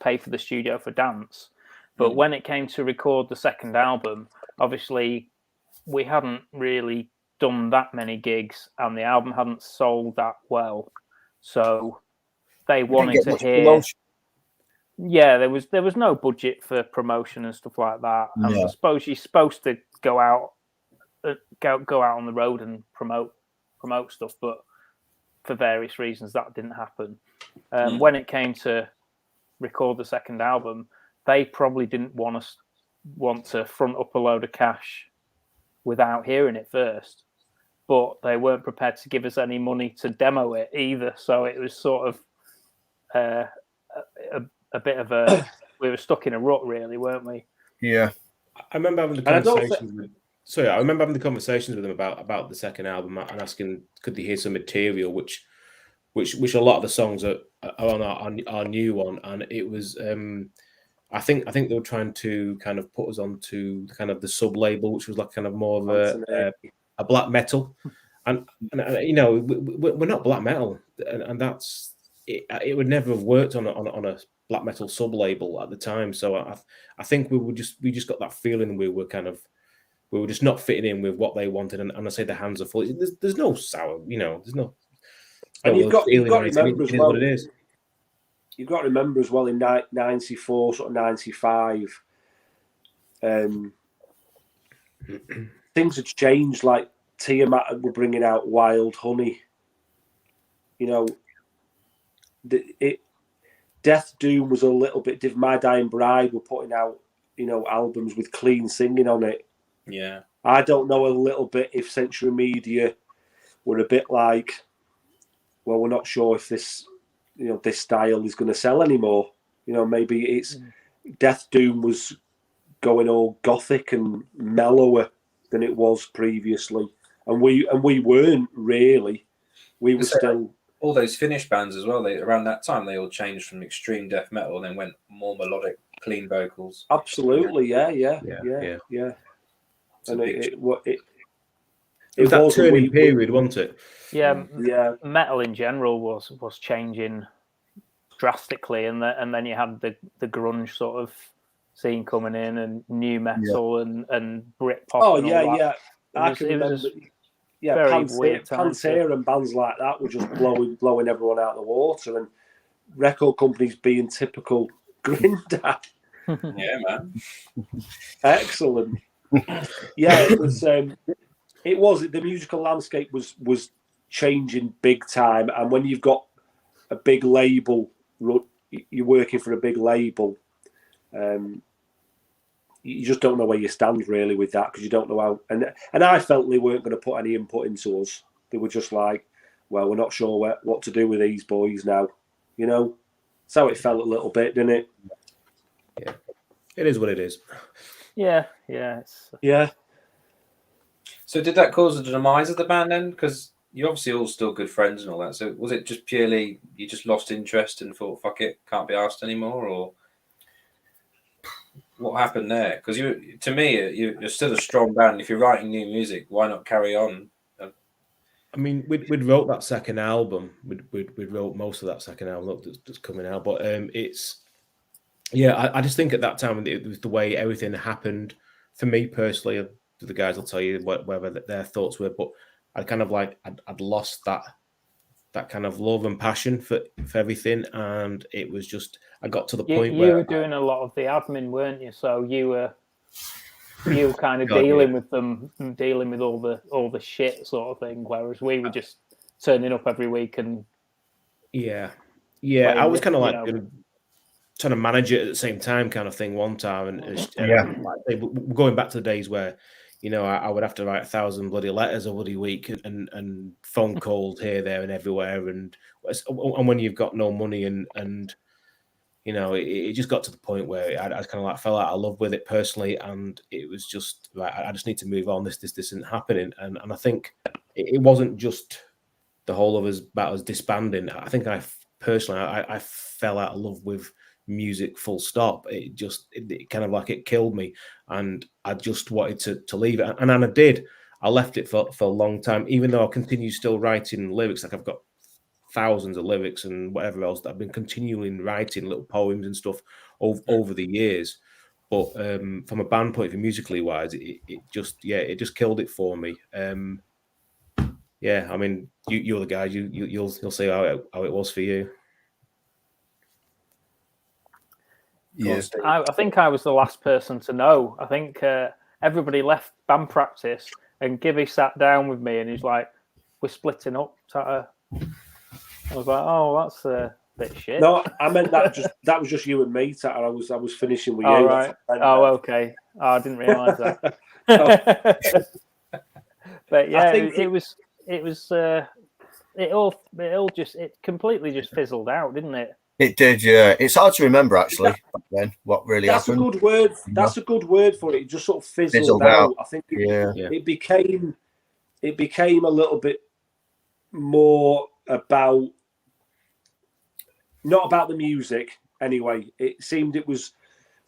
pay for the studio for Dance, but when it came to record the second album, obviously we hadn't really done that many gigs, and the album hadn't sold that well, so they wanted to hear. Promotion. Yeah, there was no budget for promotion and stuff like that. And I suppose you're supposed to go out on the road and promote stuff, but for various reasons that didn't happen. When it came to record the second album, they probably didn't want to front up a load of cash without hearing it first, but they weren't prepared to give us any money to demo it either. So it was sort of a bit of a we were stuck in a rut, really, weren't we? Yeah, I remember having the conversations. I remember having the conversations with them about the second album and asking, could they hear some material, which a lot of the songs are on our new one, and it was. I think they were trying to kind of put us onto kind of the sub label, which was like kind of more of a black metal, and you know we're not black metal, and that's it would never have worked on a black metal sub label at the time. So I think we just got that feeling we were just not fitting in with what they wanted, and I say the hands are full. There's no sour, you know. There's no. And you've got to remember as well. What it is. You've got to remember as well in 94, sort of 95, things had changed. Like Tiamat were bringing out Wild Honey. You know, Death Doom was a little bit different. My Dying Bride were putting out, you know, albums with clean singing on it. Yeah. I don't know a little bit if Century Media were a bit like, well, we're not sure if this style is going to sell anymore. You know, maybe it's Death Doom was going all gothic and mellower than it was previously, and we weren't really. We were still all those Finnish bands as well. Around that time they all changed from extreme death metal and then went more melodic, clean vocals. Absolutely, yeah. And it was that turning period, wasn't it? Yeah. Metal in general was changing drastically, and then you had the grunge sort of scene coming in, and new metal and Britpop. Oh and yeah, all that. yeah. I was, can it was remember. just Yeah, very weird Pantera and bands like that were just blowing everyone out of the water, and record companies being typical grinddad. Yeah, man. Excellent. Yeah, it was. The musical landscape was changing big time, and when you've got a big label, you're working for a big label. You just don't know where you stand really with that, because you don't know how. And I felt they weren't going to put any input into us. They were just like, well, we're not sure what to do with these boys now. You know, that's how it felt a little bit, didn't it? Yeah, it is what it is. Yeah. Yeah. So did that cause the demise of the band then? Because you're obviously all still good friends and all that. So was it just purely you just lost interest and thought, fuck it, can't be asked anymore, or what happened there? Because to me, you're still a strong band. If you're writing new music, why not carry on? I mean, we'd wrote that second album. We'd wrote most of that second album that's coming out. But I just think at that time it was the way everything happened. For me personally, the guys will tell you whatever their thoughts were. But I kind of like I'd lost that kind of love and passion for everything, and it was just I got to the point where you were doing a lot of the admin, weren't you? So you were kind of dealing with them, dealing with all the shit sort of thing, whereas we were just turning up every week and I was kind of like trying to manage it at the same time, kind of thing. One time, and going back to the days where I would have to write 1,000 bloody letters a bloody week and phone calls here, there, and everywhere, and when you've got no money and it just got to the point where I kind of like fell out of love with it personally, and it was just like I just need to move on. This isn't happening, and I think it wasn't just the whole of us about us disbanding. I think I personally fell out of love with music, full stop. It kind of like it killed me, and I just wanted to leave it, and I did. I left it for a long time, even though I continue still writing lyrics. Like I've got thousands of lyrics and whatever else that I've been continuing writing little poems and stuff over the years. But from a band point of view, musically wise, it just killed it for me. I mean, you're the guy. You'll see how it was for you. Yeah, I think I was the last person to know. I think everybody left band practice, and Gibby sat down with me, and he's like, "We're splitting up." I was like, "Oh, that's a bit shit." No, I meant that was just you and me, Tatter. I was finishing with you. Oh, right. Okay. Oh, I didn't realise that. But yeah, it completely just fizzled out, didn't it? it did. Yeah, it's hard to remember actually back then what really happened. That's a good word. That's a good word for it. It just sort of fizzled out. I think it became a little bit more about. Not about the music, anyway. It seemed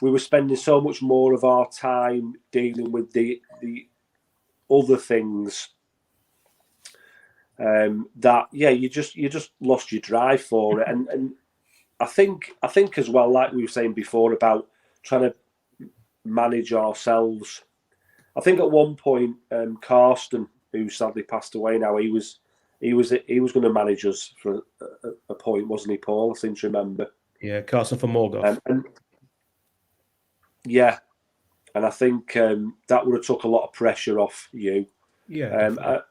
we were spending so much more of our time dealing with the other things that you just lost your drive for it, and I think as well, like we were saying before about trying to manage ourselves. I think at one point, Karsten, who sadly passed away now, he was going to manage us for a point, wasn't he, Paul? I seem to remember. Yeah, Carson from Morgoth. And I think that would have took a lot of pressure off you. Yeah.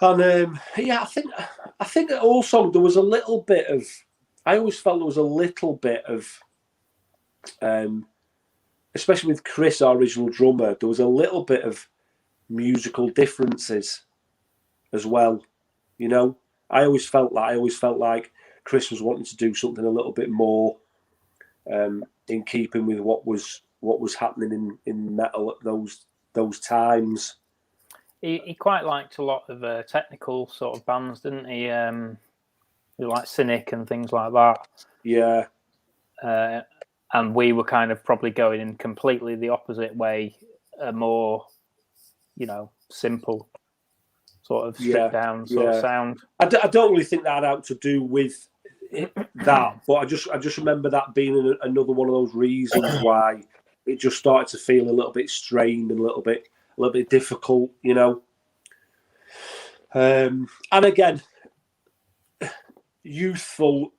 I think also there was a little bit of. I always felt there was a little bit of, especially with Chris, our original drummer, there was a little bit of musical differences as well. I always felt like Chris was wanting to do something a little bit more in keeping with what was happening in metal at those times. He quite liked a lot of technical sort of bands, didn't he? Like Cynic and things like that. Yeah. And we were kind of probably going in completely the opposite way, a more, simple sort of stripped down sort of sound. I don't really think that had to do with that. But I just remember that being another one of those reasons why it just started to feel a little bit strained and a little bit difficult, you know. And again, youthful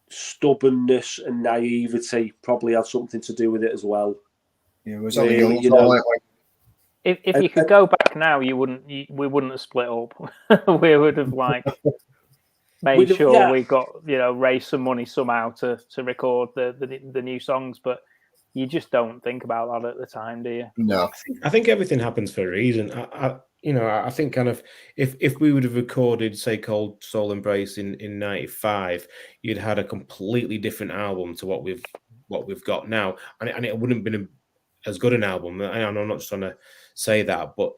stubbornness and naivety probably had something to do with it as well. Yeah, it was Really, only you know. If you could go back now, we wouldn't have split up. We would have made sure we got, you know, raised some money somehow to record the new songs, but you just don't think about that at the time, do you? No, I think everything happens for a reason. I think kind of if we would have recorded, say, Cold Soul Embrace in 95, you'd had a completely different album to what we've got now, and it wouldn't have been as good an album. And I'm not just trying to say that, but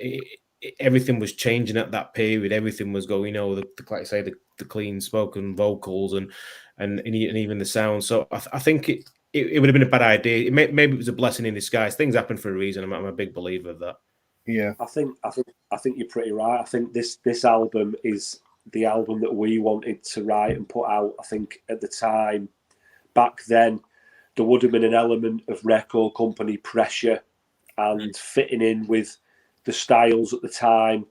everything was changing at that period. Everything was going, you know, like I say, the clean spoken vocals and even the sound. So I think it would have been a bad idea. Maybe it was a blessing in disguise. Things happen for a reason. I'm a big believer of that. yeah, I think you're pretty right. I think this album is the album that we wanted to write and put out. I think at the time, back then, there would have been an element of record company pressure and fitting in with the styles at the time.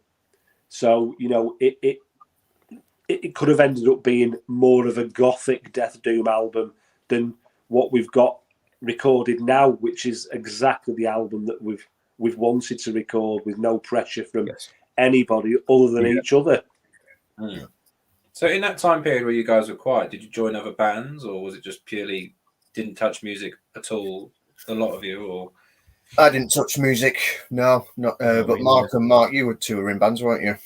So, you know, it could have ended up being more of a gothic death doom album than what we've got recorded now, which is exactly the album that we've wanted to record with no pressure from anybody other than each other. Mm. So in that time period where you guys were quiet, did you join other bands, or was it just purely didn't touch music at all, a lot of you? Or I didn't touch music, no, not. But Mark and Mark, you were touring bands, weren't you?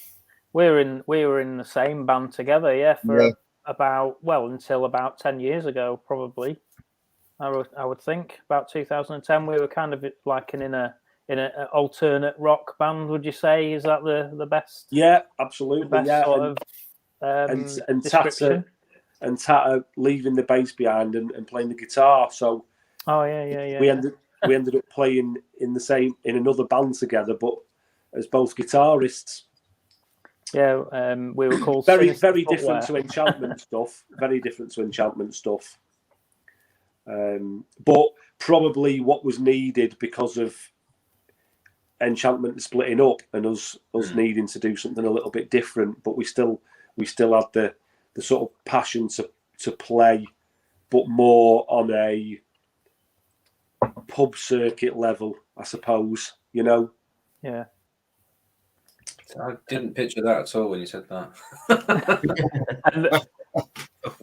We were in the same band together, for until about 10 years ago, probably. I would think about 2010. We were kind of like in an alternate rock band. Would you say, is that the best? Yeah, absolutely. The best sort of and description? Tata leaving the bass behind and playing the guitar. So we ended up playing in another band together, but as both guitarists. Yeah, we were called very different to Enchantment stuff. Very different to Enchantment stuff. But probably what was needed because of Enchantment splitting up and us needing to do something a little bit different. But we still had the sort of passion to play, but more on a pub circuit level, I suppose. You know. Yeah. I didn't picture that at all when you said that.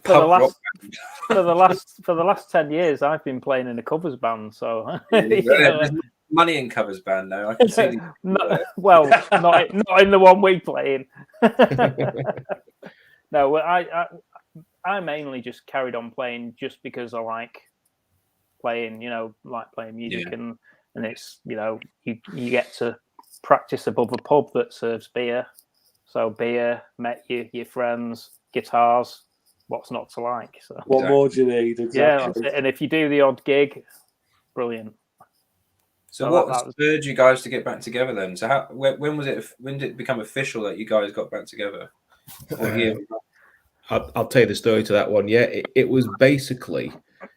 For the last 10 years, I've been playing in a covers band. So there's money in covers band now. I can see. Not in the one we play in. No, I mainly just carried on playing just because I like playing. You know, like playing music, and it's, you know, you get to practice above a pub that serves beer. So beer, met your friends, guitars. What's not to like? So what more do you need? Exactly. Yeah, that's it. And if you do the odd gig, brilliant. So what spurred you guys to get back together then? So when was it? When did it become official that you guys got back together? I'll tell you the story to that one. Yeah, it was basically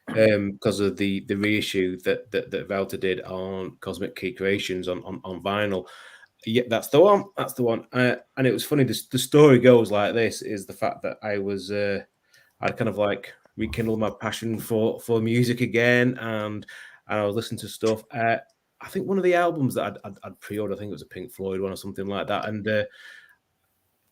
because of the reissue that Valter did on Cosmic Key Creations on vinyl. Yeah, that's the one. That's the one. And it was funny. The story goes like this: is the fact that I kind of like rekindled my passion for music again, and I was listening to stuff. I think one of the albums that I'd pre-ordered, I think it was a Pink Floyd one or something like that, and it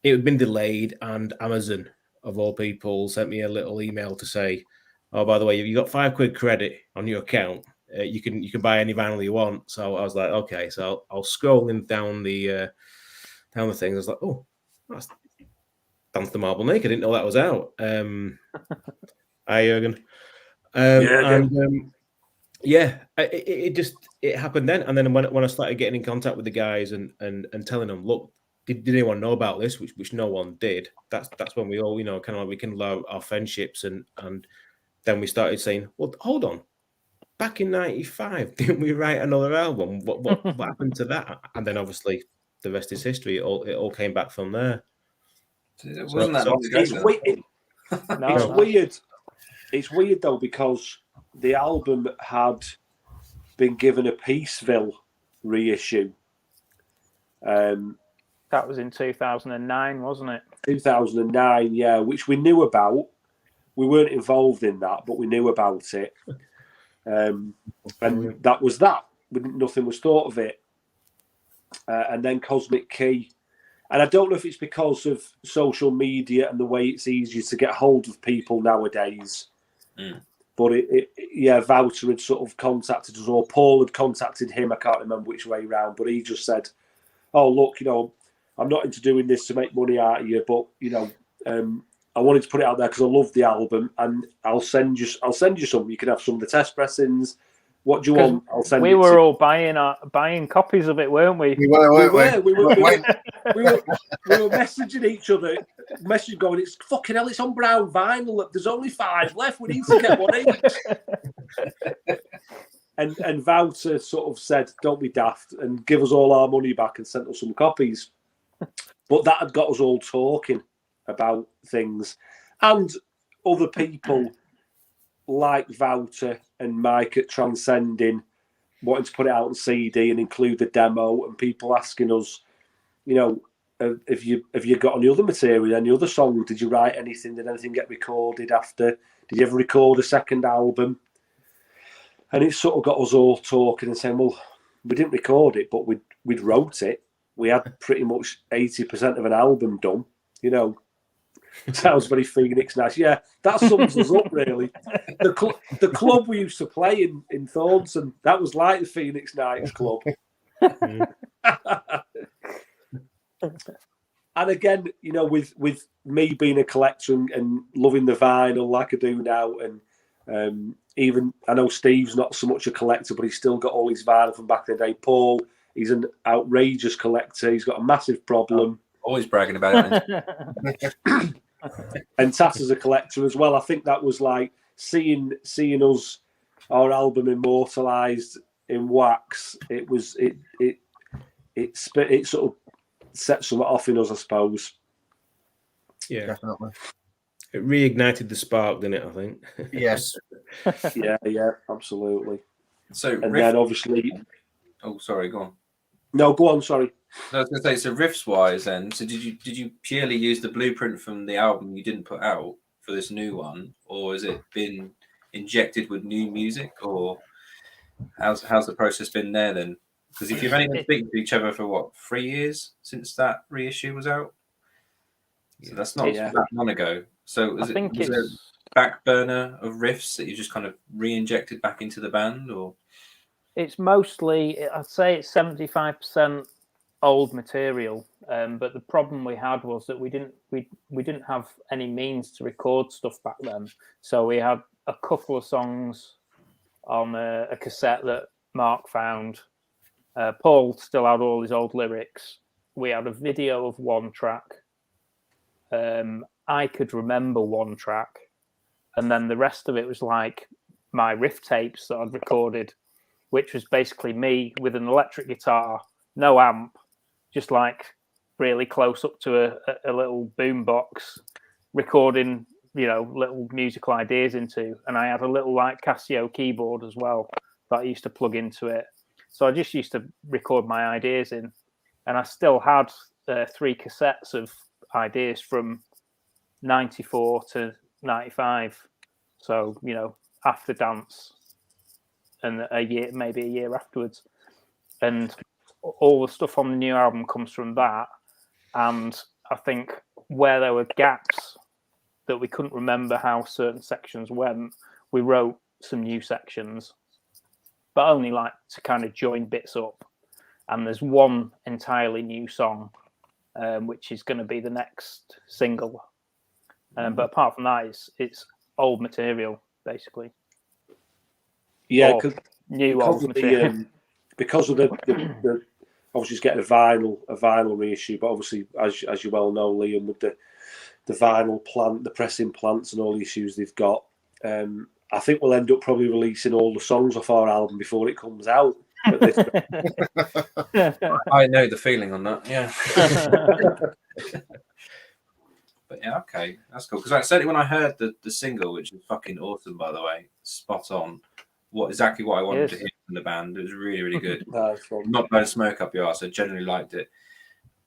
had been delayed, and Amazon, of all people, sent me a little email to say, "Oh, by the way, you got £5 credit on your account. You can buy any vinyl you want." So I was like, okay. So I'll scrolling down the things. I was like, oh, that's Dance the Marble Maker. I didn't know that was out. Hi, Jürgen. It happened then. And then when I started getting in contact with the guys and telling them, look, did anyone know about this? Which no one did. That's when we all, you know, kind of like rekindled our friendships, and then we started saying, well, hold on. Back in 95, didn't we write another album? What happened to that? And then obviously the rest is history. It all came back from there. It wasn't that long ago. No, It's weird. It's weird though, because the album had been given a Peaceville reissue. That was in 2009, wasn't it? 2009, yeah, which we knew about. We weren't involved in that, but we knew about it. And that was that. Nothing was thought of it. And then Cosmic Key. And I don't know if it's because of social media and the way it's easier to get hold of people nowadays. But Wouter had sort of contacted us, or Paul had contacted him. I can't remember which way round, but he just said, "Oh, look, I'm not into doing this to make money out of you, but I wanted to put it out there because I love the album, and I'll send you some. You can have some of the test pressings. What do you want? I'll send we it were to all buying copies of it, weren't we? We were, weren't we? We were messaging each other, going, it's fucking hell, it's on brown vinyl. There's only 5 left. We need to get one each. And Wouter sort of said, don't be daft, and give us all our money back, and sent us some copies. But that had got us all talking about things. And other people like Wouter and Mike at Transcending wanting to put it out on CD and include the demo, and people asking us, have you got any other material, any other songs? Did you write anything? Did anything get recorded after? Did you ever record a second album? And it sort of got us all talking and saying, well, we didn't record it, but we'd wrote it. We had pretty much 80% of an album done. Sounds very Phoenix Nights. Yeah, that sums us up, really. The club we used to play in Thornton, that was like the Phoenix Nights club. And again, with me being a collector and loving the vinyl like I do now, and even I know Steve's not so much a collector, but he's still got all his vinyl from back in the day. Paul, he's an outrageous collector. He's got a massive problem. Always bragging about it. And Tat is a collector as well. I think that was like seeing us, our album immortalised in wax. It sort of set something off in us, I suppose. Yeah, Definitely. It reignited the spark, didn't it? I think. Yes. Yeah, absolutely. So then obviously, oh, sorry, go on. No, go on. Sorry. I was going to say, so riffs wise, then. So did you purely use the blueprint from the album you didn't put out for this new one, or has it been injected with new music, or how's the process been there then? Because if you've only been speaking to each other for 3 years since that reissue was out, so that's not that long ago. So was there a back burner of riffs that you just kind of re-injected back into the band, or? It's mostly, I'd say it's 75% old material, but the problem we had was that we didn't have any means to record stuff back then. So we had a couple of songs on a cassette that Mark found. Paul still had all his old lyrics. We had a video of one track. I could remember one track, and then the rest of it was like my riff tapes that I'd recorded, which was basically me with an electric guitar, no amp, just like really close up to a little boom box, recording, little musical ideas into. And I had a little like Casio keyboard as well that I used to plug into it. So I just used to record my ideas in. And I still had 3 cassettes of ideas from 94 to 95. So, after Dance, and maybe a year afterwards, and all the stuff on the new album comes from that. And I think where there were gaps that we couldn't remember how certain sections went, we wrote some new sections, but only like to kind of join bits up. And there's one entirely new song, which is going to be the next single. But apart from that, it's old material basically. Yeah, because of the obviously it's getting a vinyl reissue, but obviously as you well know, Liam, with the vinyl plant, the pressing plants, and all the issues they've got, I think we'll end up probably releasing all the songs off our album before it comes out. I know the feeling on that. Yeah. But yeah, okay, that's cool. Because certainly when I heard the single, which is fucking awesome, by the way, spot on. Exactly what I wanted to hear from the band. It was really, really good. Not blowing smoke up your ass. I generally liked it.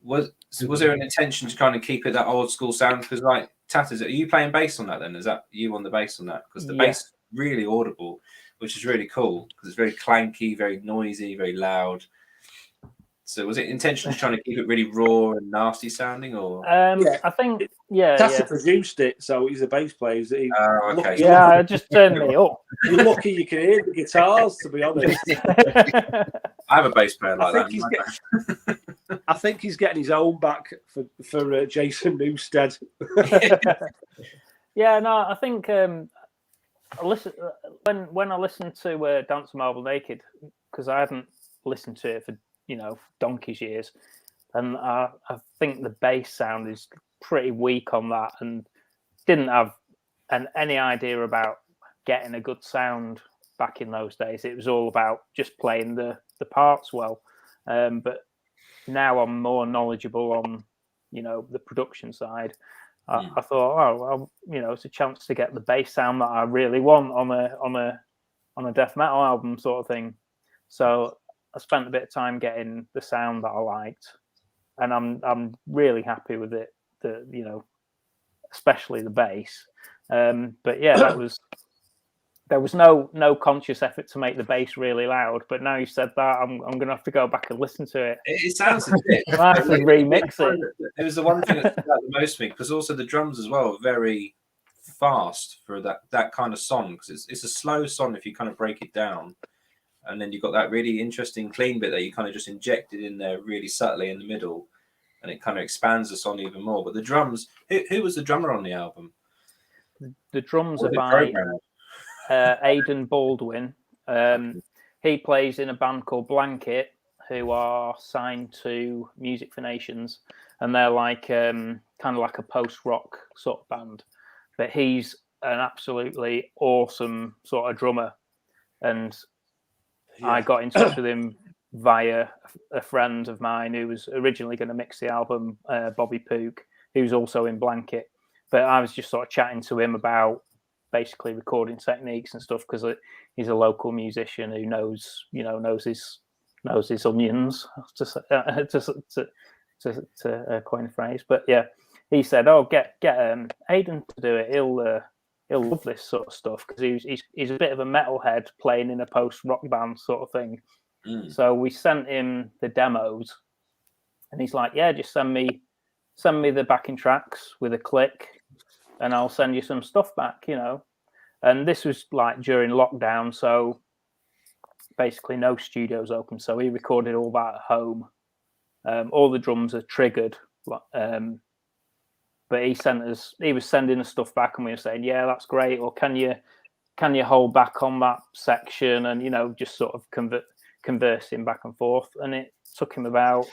Was there an intention to kind of keep it that old school sound? Because like Tatters, are you playing bass on that then? Is that you on the bass on that? Because the bass is really audible, which is really cool because it's very clanky, very noisy, very loud. So was it intentionally trying to keep it really raw and nasty sounding, or? I think Tasser produced it, so he's a bass player. Okay. Yeah, just turn me up. You're lucky you can hear the guitars, to be honest. I have a bass player like that. I think he's getting his own back for Jason Newsted. I think when I listened to Dance Marble Naked, because I hadn't listened to it for donkey's years, and I think the bass sound is pretty weak on that, and didn't have any idea about getting a good sound back in those days. It was all about just playing the parts well, but now I'm more knowledgeable on the production side. I thought, it's a chance to get the bass sound that I really want on a death metal album sort of thing. So I spent a bit of time getting the sound that I liked, and I'm really happy with it. Especially the bass. But yeah, there was no conscious effort to make the bass really loud. But now you said that, I'm going to have to go back and listen to it. It sounds a bit. I have to remix it. It was the one thing that stood out the most for me, because also the drums as well are very fast for that kind of song, because it's a slow song if you kind of break it down. And then you've got that really interesting clean bit that you kind of just injected in there really subtly in the middle, and it kind of expands the song even more. But the drums, who was the drummer on the album? The drums are by Aidan Baldwin. He plays in a band called Blanket, who are signed to Music for Nations, and they're like kind of like a post-rock sort of band. But he's an absolutely awesome sort of drummer, and I got in touch with him via a friend of mine who was originally going to mix the album, Bobby Pook, who's also in Blanket. But I was just sort of chatting to him about basically recording techniques and stuff, because he's a local musician who knows his onions, to coin a phrase. But yeah, he said, "Oh, get Aidan to do it. He'll love this sort of stuff," because he's a bit of a metalhead playing in a post-rock band sort of thing. So we sent him the demos, and he's like, "Yeah, just send me the backing tracks with a click, and I'll send you some stuff back." And this was like during lockdown, so basically no studios open. So he recorded all that at home. All the drums are triggered, but he was sending us stuff back, and we were saying, "Yeah, that's great," or can you hold back on that section, and just sort of conversing back and forth. And it took him about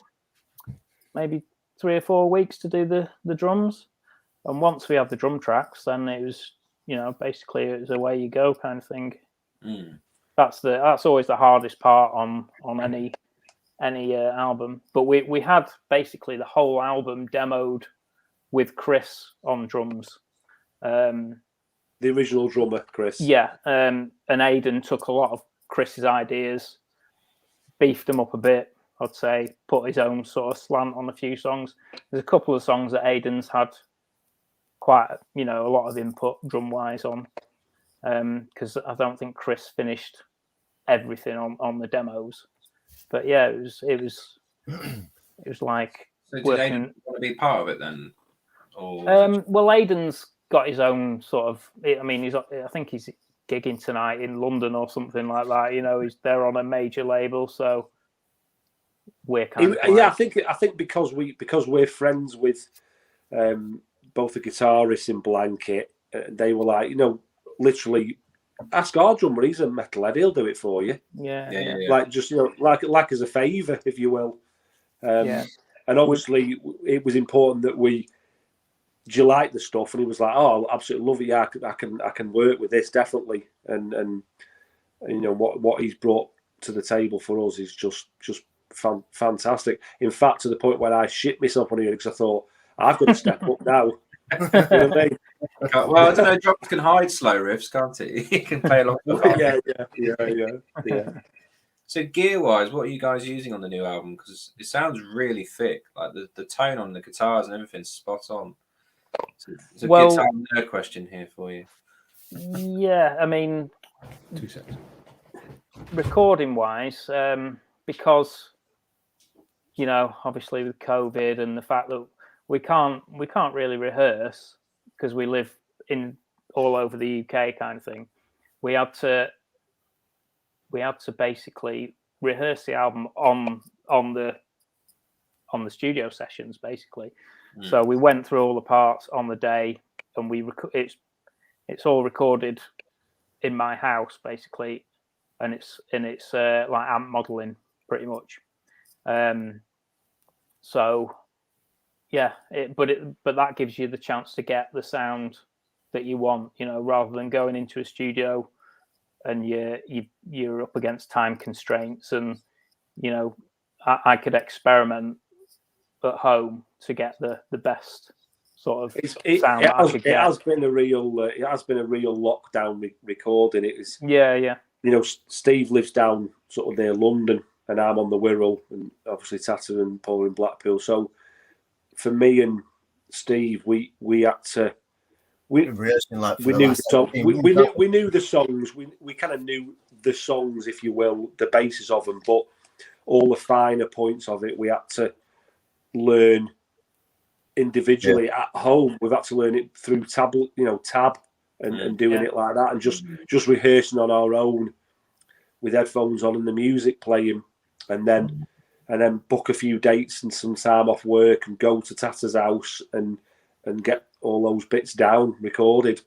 maybe 3 or 4 weeks to do the drums. And once we have the drum tracks, then it was basically it was away you go kind of thing. That's always the hardest part on any album. But we had basically the whole album demoed with Chris on drums. The original drummer, Chris. Yeah, and Aidan took a lot of Chris's ideas, beefed them up a bit, I'd say, put his own sort of slant on a few songs. There's a couple of songs that Aidan's had quite, a lot of input drum-wise on, because I don't think Chris finished everything on the demos. But yeah, it was like. So did Aidan want to be part of it then? Or well, Aidan's got his own sort of. I think he's gigging tonight in London or something like that. They're on a major label, so we're kind of. Yeah, I think because we're friends with both the guitarists in Blanket, they were like, literally, ask our drummer. He's a metalhead. He'll do it for you. Yeah. Like just like as a favour, if you will. And obviously, it was important that we. Do you like the stuff? And he was like, "Oh, I absolutely love it. Yeah, I can work with this definitely." And what he's brought to the table for us is just fantastic. In fact, to the point where I shit myself on here because I thought I've got to step up now. You know what I mean? Well, I don't know. Drums can hide slow riffs, can't he? He can play along. Yeah. So gear-wise, what are you guys using on the new album? Because it sounds really thick. Like the tone on the guitars and everything's spot on. So it's a guitar nerd question here for you. Yeah, I mean, 2 seconds. Recording-wise, because obviously with COVID and the fact that we can't really rehearse because we live in all over the UK kind of thing. We had to basically rehearse the album on the studio sessions basically. So we went through all the parts on the day, and it's all recorded in my house basically, and it's like amp modeling pretty much. So yeah, but that gives you the chance to get the sound that you want, rather than going into a studio and you're up against time constraints. And I could experiment at home to get the best sort of sound that I could get. It has been a real lockdown recording. It was Steve lives down sort of near London, and I'm on the Wirral, and obviously Tata and Paul are in Blackpool. So for me and Steve, we had to. We knew the songs. We kind of knew the songs, if you will, the basis of them, but all the finer points of it, we had to learn individually at home. We've had to learn it through tab and doing it like that, and just rehearsing on our own with headphones on and the music playing, and then book a few dates and some time off work and go to Tata's house and get all those bits down recorded.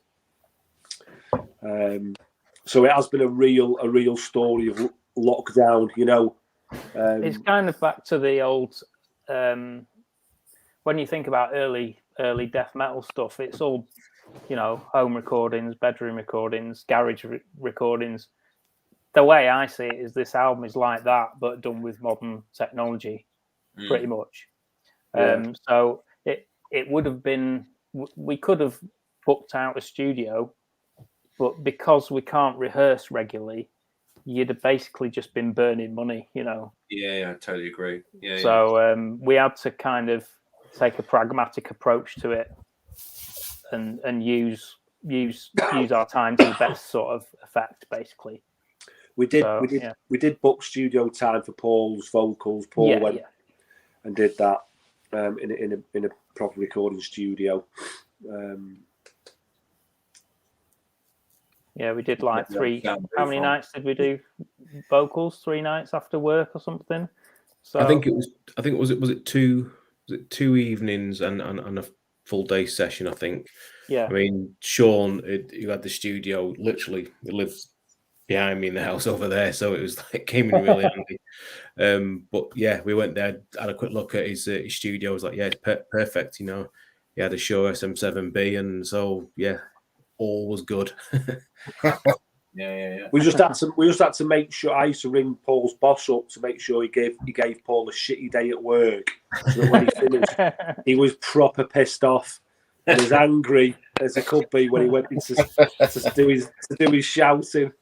So it has been a real story of lockdown, it's kind of back to the old when you think about early death metal stuff, it's all home recordings, bedroom recordings, garage recordings. The way I see it is this album is like that, but done with modern technology, pretty much. So it would have been, we could have booked out a studio, but because we can't rehearse regularly, you'd have basically just been burning money, Yeah, I totally agree. So we had to kind of take a pragmatic approach to it and use our time to the best sort of effect, basically. We did book studio time for Paul's vocals. Paul went and did that in a proper recording studio. We did like 3. How many nights did we do vocals? 3 nights after work or something. So I think it was 2 evenings and a full day session. I think. Yeah. I mean, Sean, who had the studio, literally lives behind me in the house over there, so it was like came in really handy. But yeah, we went there, had a quick look at his studio. I was like, yeah, it's perfect. He had a Shure SM7B, and so yeah, all was good. Yeah. We just had to make sure. I used to ring Paul's boss up to make sure he gave Paul a shitty day at work, so that when he finished, he was proper pissed off and as angry as he could be when he went into to do his shouting.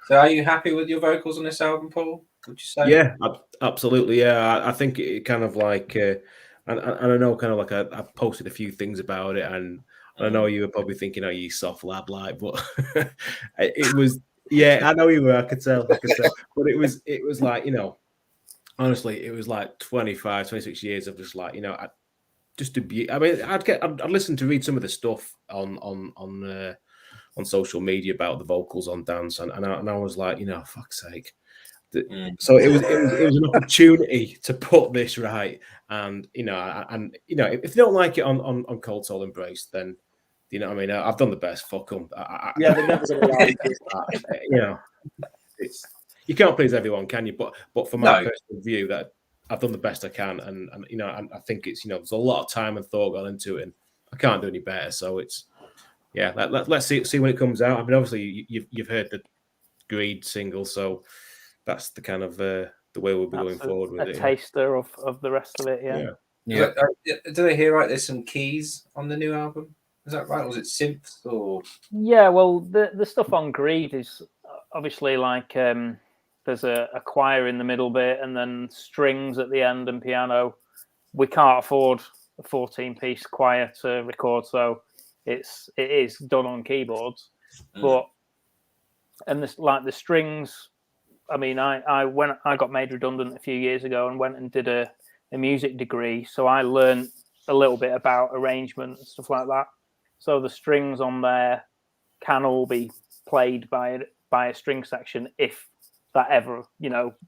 So, are you happy with your vocals on this album, Paul? Would you say? Yeah, absolutely. Yeah, I think it kind of like, and I know kind of like I posted a few things about it, and I know you were probably thinking, "Oh, you soft lad," like, but it was. Yeah, I know you were. I could tell. But it was like, honestly, it was like 25, 26 years of just like, just to be. I mean, I'd listen to read some of the stuff on social media about the vocals on Dance, and I was like, fuck's sake. So it was an opportunity to put this right, and if they don't like it on Cold Soul Embrace, then you know what I mean. I've done the best. Fuck them. They're never going to like it. You can't please everyone, can you? But from my personal view, that I've done the best I can, and I think it's there's a lot of time and thought gone into it, and I can't do any better. So it's let's see when it comes out. I mean, obviously you've heard the Greed single, so that's the kind of the way we'll be going forward with it. A taster of the rest of it, yeah. Yeah. Do they hear right? There's some keys on the new album. Is that right? Was it synths or? Yeah, well, the stuff on Greed is obviously like there's a choir in the middle bit, and then strings at the end and piano. We can't afford a 14-piece choir to record, so it is done on keyboards. But and this like the strings. I mean, I got made redundant a few years ago and went and did a music degree, so I learned a little bit about arrangement and stuff like that. So the strings on there can all be played by a string section if that ever,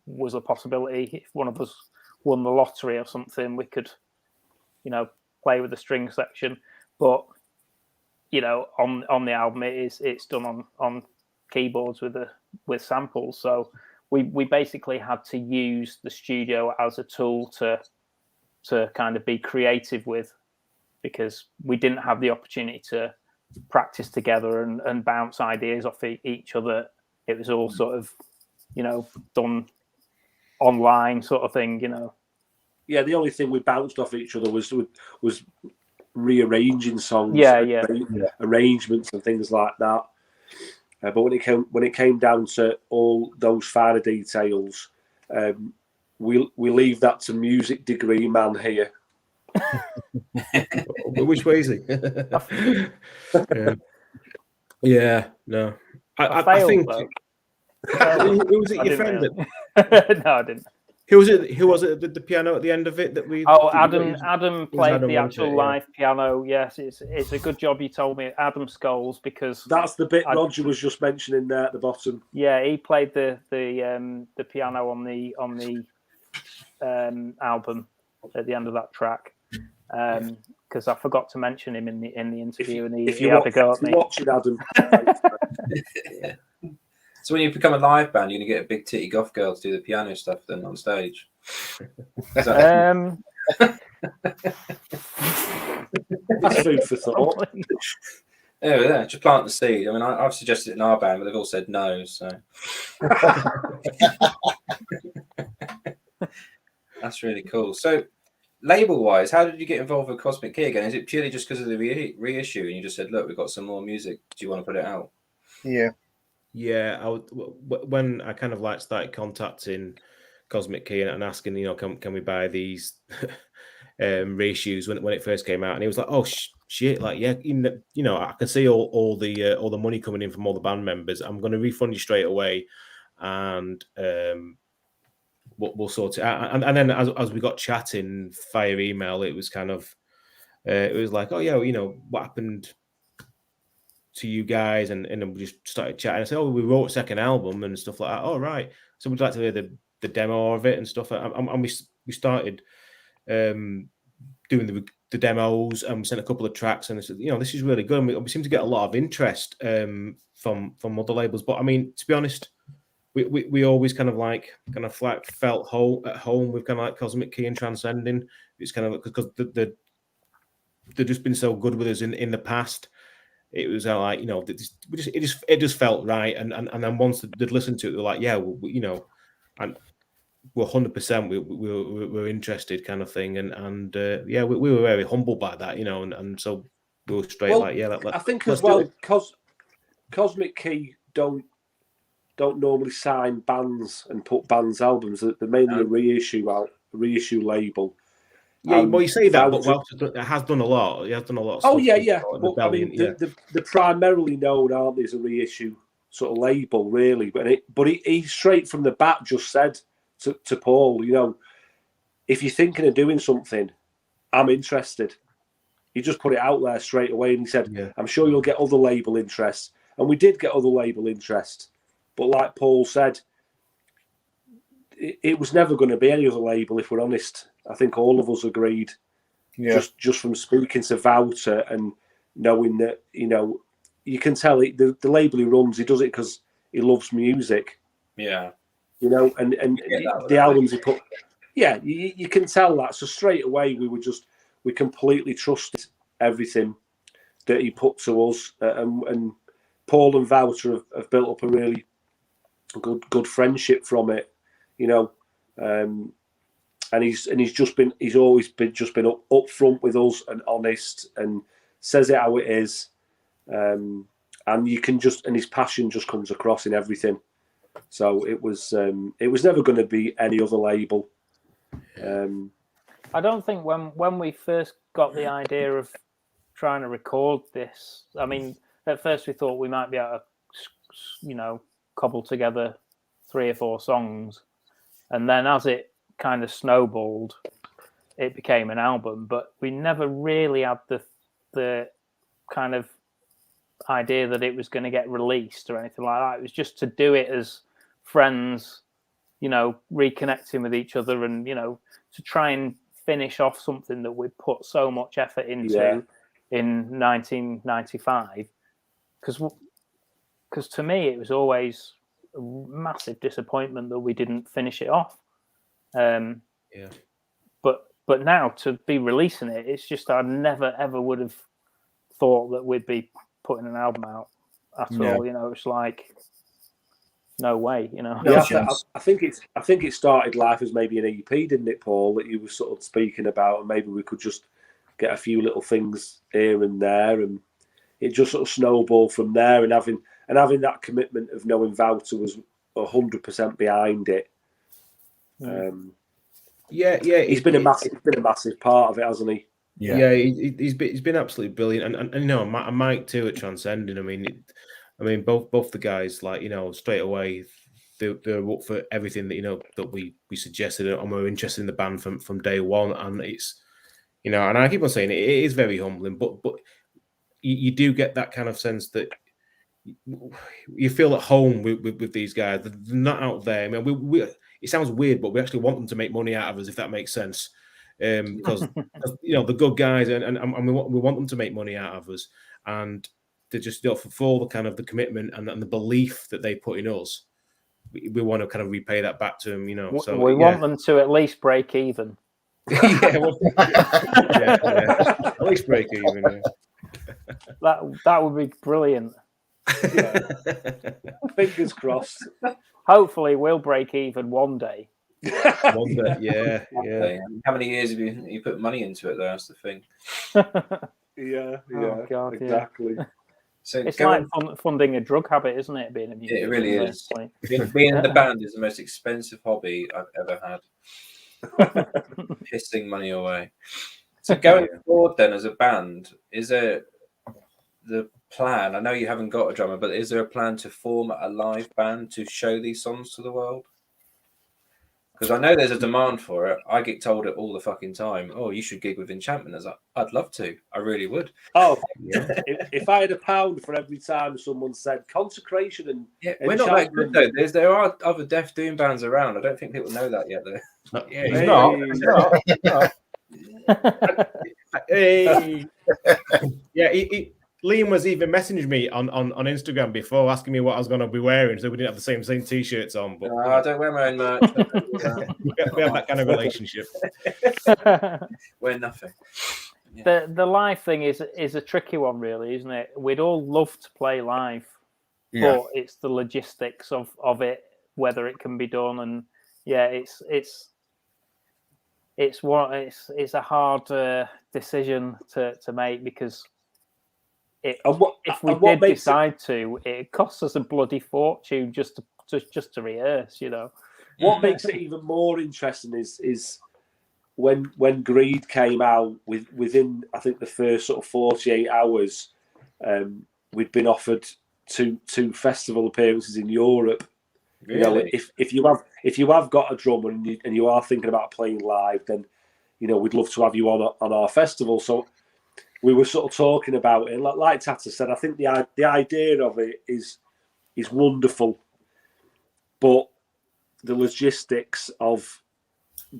was a possibility. If one of us won the lottery or something, we could, play with the string section. But on the album, it's done on keyboards with samples. So we basically had to use the studio as a tool to kind of be creative with, because we didn't have the opportunity to practice together and bounce ideas off each other. It was all sort of, done online sort of thing, Yeah, the only thing we bounced off each other was rearranging songs, arrangements and things like that. But when it came down to all those finer details, we leave that to music degree man here. Which way is he? No. I think. Who was it? Your friend? No, I didn't. Who was it? Who was it? The piano at the end of it that we? Oh, Adam played the actual live piano. Yes, it's a good job you told me, Adam Scholes, because that's the bit Roger was just mentioning there at the bottom. Yeah, he played the piano on the album at the endend of that track. Because I forgot to mention him in the interview, and he had to go at me. Watching Adam. Yeah. So when you become a live band, you're gonna get a big titty goth girl to do the piano stuff then on stage. That's food for thought. Yeah, just plant the seed. I mean, I've suggested it in our band, but they've all said no. So that's really cool. So, label-wise, how did you get involved with Cosmic Key again? Is it purely just because of the reissue, and you just said, "Look, we've got some more music. Do you want to put it out?" Yeah. When I kind of like started contacting Cosmic Key and asking, can we buy these reissues when it first came out, and he was like, "Oh shit, like yeah, I can see all the money coming in from all the band members. I'm going to refund you straight away, and we'll sort it out." And then as we got chatting via email, it was kind of it was like, "Oh yeah, what happened to you guys?" And then we just started chatting. I said, "Oh, we wrote a second album and stuff like that." "Oh right, so we'd like to hear the demo of it and stuff." And we started doing the demos, and we sent a couple of tracks, and they said, this is really good. And we seem to get a lot of interest from other labels. But I mean, to be honest, we always kind of felt at home with kind of like Cosmic Key and Transcending. It's kind of because they've just been so good with us in the past. It was like, it just felt right. And then once they'd listened to it, they're like, yeah, and we're 100%, we're interested, kind of thing. And we were very humbled by that, and so we were straight I think as well, because Cosmic Key don't normally sign bands and put bands' albums. They're mainly a reissue label. Yeah, well, you say that, but it has done a lot. It has done a lot of stuff. Oh, yeah. But, I mean, they're primarily known, aren't they, as a reissue sort of label, really. But he straight from the bat just said to Paul, if you're thinking of doing something, I'm interested. He just put it out there straight away, and he said, I'm sure you'll get other label interest. And we did get other label interest. But like Paul said, it was never going to be any other label, if we're honest. I think all of us agreed, just from speaking to Wouter and knowing that, you can tell the label he runs, he does it because he loves music. Yeah. And the albums he put, you can tell that. So straight away, we completely trusted everything that he put to us. And Paul and Wouter have built up a really good friendship from it. and he's always been up front with us and honest and says it how it is, and you can and his passion just comes across in everything. So it was never going to be any other label. I don't think when we first got the idea of trying to record this, I mean, at first we thought we might be able to, cobble together 3 or 4 songs, and then as it kind of snowballed, it became an album. But we never really had the kind of idea that it was going to get released or anything like that. It was just to do it as friends, reconnecting with each other, and to try and finish off something that we put so much effort into in 1995. Because to me, it was always a massive disappointment that we didn't finish it off. But now to be releasing it, it's just I never ever would have thought that we'd be putting an album out at all. It's like no way. I think it started life as maybe an EP, didn't it, Paul? That you were sort of speaking about, and maybe we could just get a few little things here and there, and it just sort of snowballed from there. And having that commitment of knowing Wouter was 100% behind it. He's been a massive part of it, hasn't he? He's been absolutely brilliant, and Mike too at Transcending. I mean, both the guys, straight away they're up for everything that that we suggested, and we're interested in the band from day one. And it's and I keep on saying it is very humbling, but you do get that kind of sense that you feel at home with these guys. They're not out there. I mean, we it sounds weird, but we actually want them to make money out of us, if that makes sense. Because the good guys, and we want them to make money out of us, and to just for all the kind of the commitment and the belief that they put in us, we want to kind of repay that back to them. So we want them to at least break even. At least break even. That would be brilliant. Fingers crossed. Hopefully, we'll break even one day. One day, yeah. How many years have you put money into it? That's the thing. Oh, God, exactly. Yeah. So it's like funding a drug habit, isn't it? Being a musician, it really is. Being in the band is the most expensive hobby I've ever had. Pissing money away. So going forward, then, as a band, is there the plan? I know you haven't got a drummer, but is there a plan to form a live band to show these songs to the world? Because I know there's a demand for it. I get told it all the fucking time. Oh, you should gig with Enchantment. I was like, I'd love to. I really would. Oh, if I had £1 for every time someone said Consecration and we're not that good though. There are other Death Doom bands around. I don't think people know that yet though. He's not. Hey. Liam was even messaging me on Instagram before, asking me what I was going to be wearing, so we didn't have the same T-shirts on. But I don't wear my own merch. we have that kind of relationship. Wear nothing. Yeah. The live thing is a tricky one, really, isn't it? We'd all love to play live, but it's the logistics of it, whether it can be done, and it's a hard decision to make, because if we did decide to, it costs us a bloody fortune just to rehearse. What makes it even more interesting is when Greed came out, within I think the first sort of 48 hours, we'd been offered two festival appearances in Europe. Really? If you have got a drummer and you are thinking about playing live, then we'd love to have you on our festival. So we were sort of talking about it. Like Tata said, I think the idea of it is wonderful, but the logistics of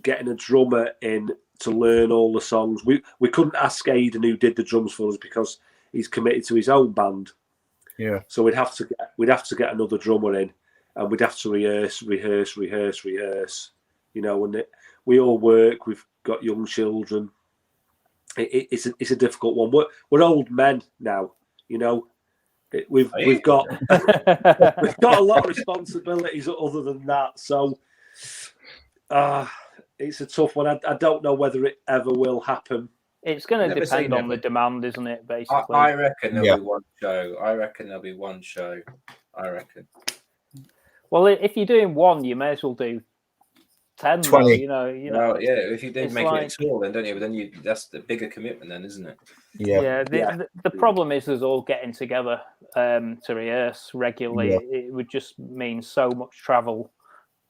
getting a drummer in to learn all the songs, we couldn't ask Aidan, who did the drums for us, because he's committed to his own band. Yeah. So we'd have to get another drummer in, and we'd have to rehearse. And we all work. We've got young children. It's a difficult one. We're old men now, We've got a lot of responsibilities other than that. So it's a tough one. I don't know whether it ever will happen. It's going to depend on the demand, isn't it? Basically, I reckon there'll be one show. I reckon. Well, if you're doing one, you may as well do 10. 20. Though, Well, yeah. If you did make like, it small, then don't you? But then that's the bigger commitment, then, isn't it? Yeah. The problem is us all getting together to rehearse regularly. Yeah. It would just mean so much travel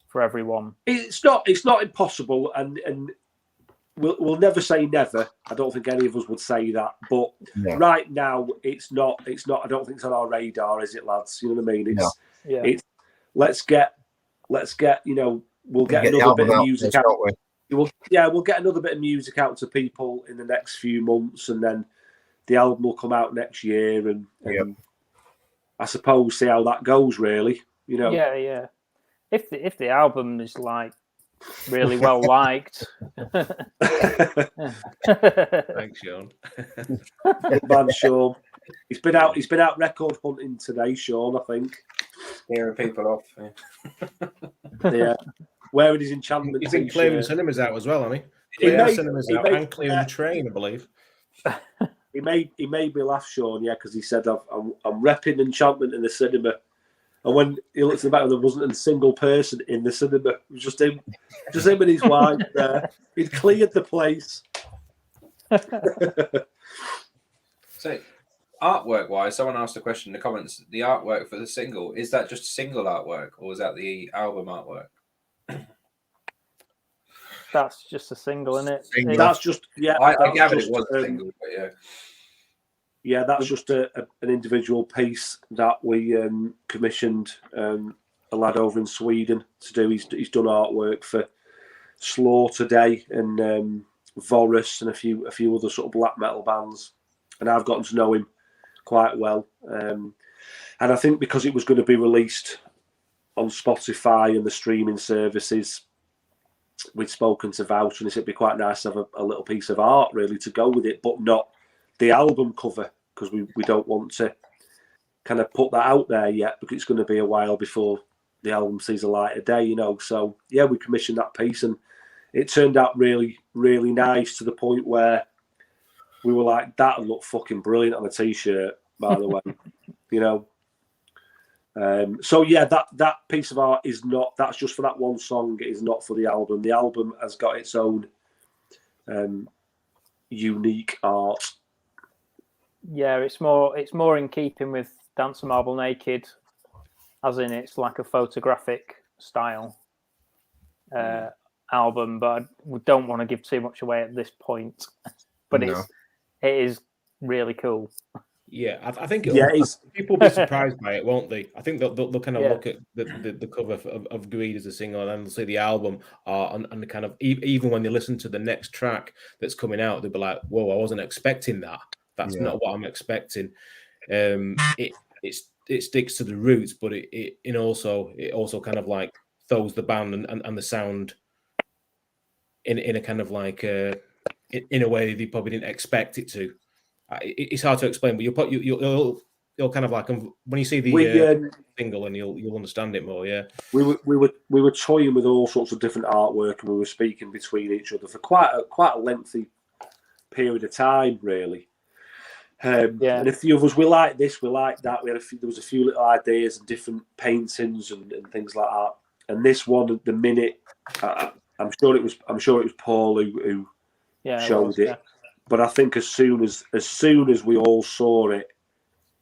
for everyone. It's not impossible, and we'll never say never. I don't think any of us would say that, but right now it's not. I don't think it's on our radar, is it, lads? You know what I mean? It's let's get. We'll get another bit of music out. We'll get another bit of music out to people in the next few months, and then the album will come out next year, and I suppose see how that goes. Really, Yeah. If the album is like really well liked, Thanks, Sean. Man, Sean, he's been out record hunting today, Sean. I think Hearing people off. Yeah. Wearing his Enchantment. He's been clearing cinemas out as well, hasn't he? Cinemas out and clearing the train, I believe. He made me laugh, Sean. Yeah, because he said I'm repping Enchantment in the cinema, and when he looked at the back, there wasn't a single person in the cinema. It was just him and his wife there. He'd cleared the place. So, artwork-wise, someone asked a question in the comments. The artwork for the single, is that just single artwork, or is that the album artwork? That's just a single, isn't it? That's just I gathered it was a single, but yeah. Yeah, that's just an individual piece that we commissioned a lad over in Sweden to do. He's done artwork for Slaughter Day and Vorus and a few other sort of black metal bands, and I've gotten to know him quite well. And I think because it was going to be released on Spotify and the streaming services, we'd spoken to Voucher, and he said it'd be quite nice to have a little piece of art really to go with it, but not the album cover, because we don't want to kind of put that out there yet, because it's going to be a while before the album sees the light of day, So yeah, we commissioned that piece, and it turned out really, really nice, to the point where we were like, that would look fucking brilliant on a t-shirt, by the way, So yeah, that piece of art is not. That's just for that one song. It is not for the album. The album has got its own unique art. Yeah, it's more in keeping with Dance a Marble Naked, as in it's like a photographic style album. But we don't want to give too much away at this point. But it is really cool. Yeah, I think people will be surprised by it, won't they? I think they'll kind of look at the cover of Greed as a single, and then they'll see the album and the kind of, even when they listen to the next track that's coming out, they'll be like, whoa, I wasn't expecting that. That's not what I'm expecting. It sticks to the roots, but it also kind of like throws the band and the sound in a kind of like in a way they probably didn't expect it to. It's hard to explain, but you'll kind of like, when you see the single, and you'll understand it more. Yeah, we were toying with all sorts of different artwork, and we were speaking between each other for quite a lengthy period of time, really. And a few of us, we like this, we like that. There was a few little ideas and different paintings and things like that. And this one, the minute, I'm sure it was Paul who showed it. But I think as soon as we all saw it,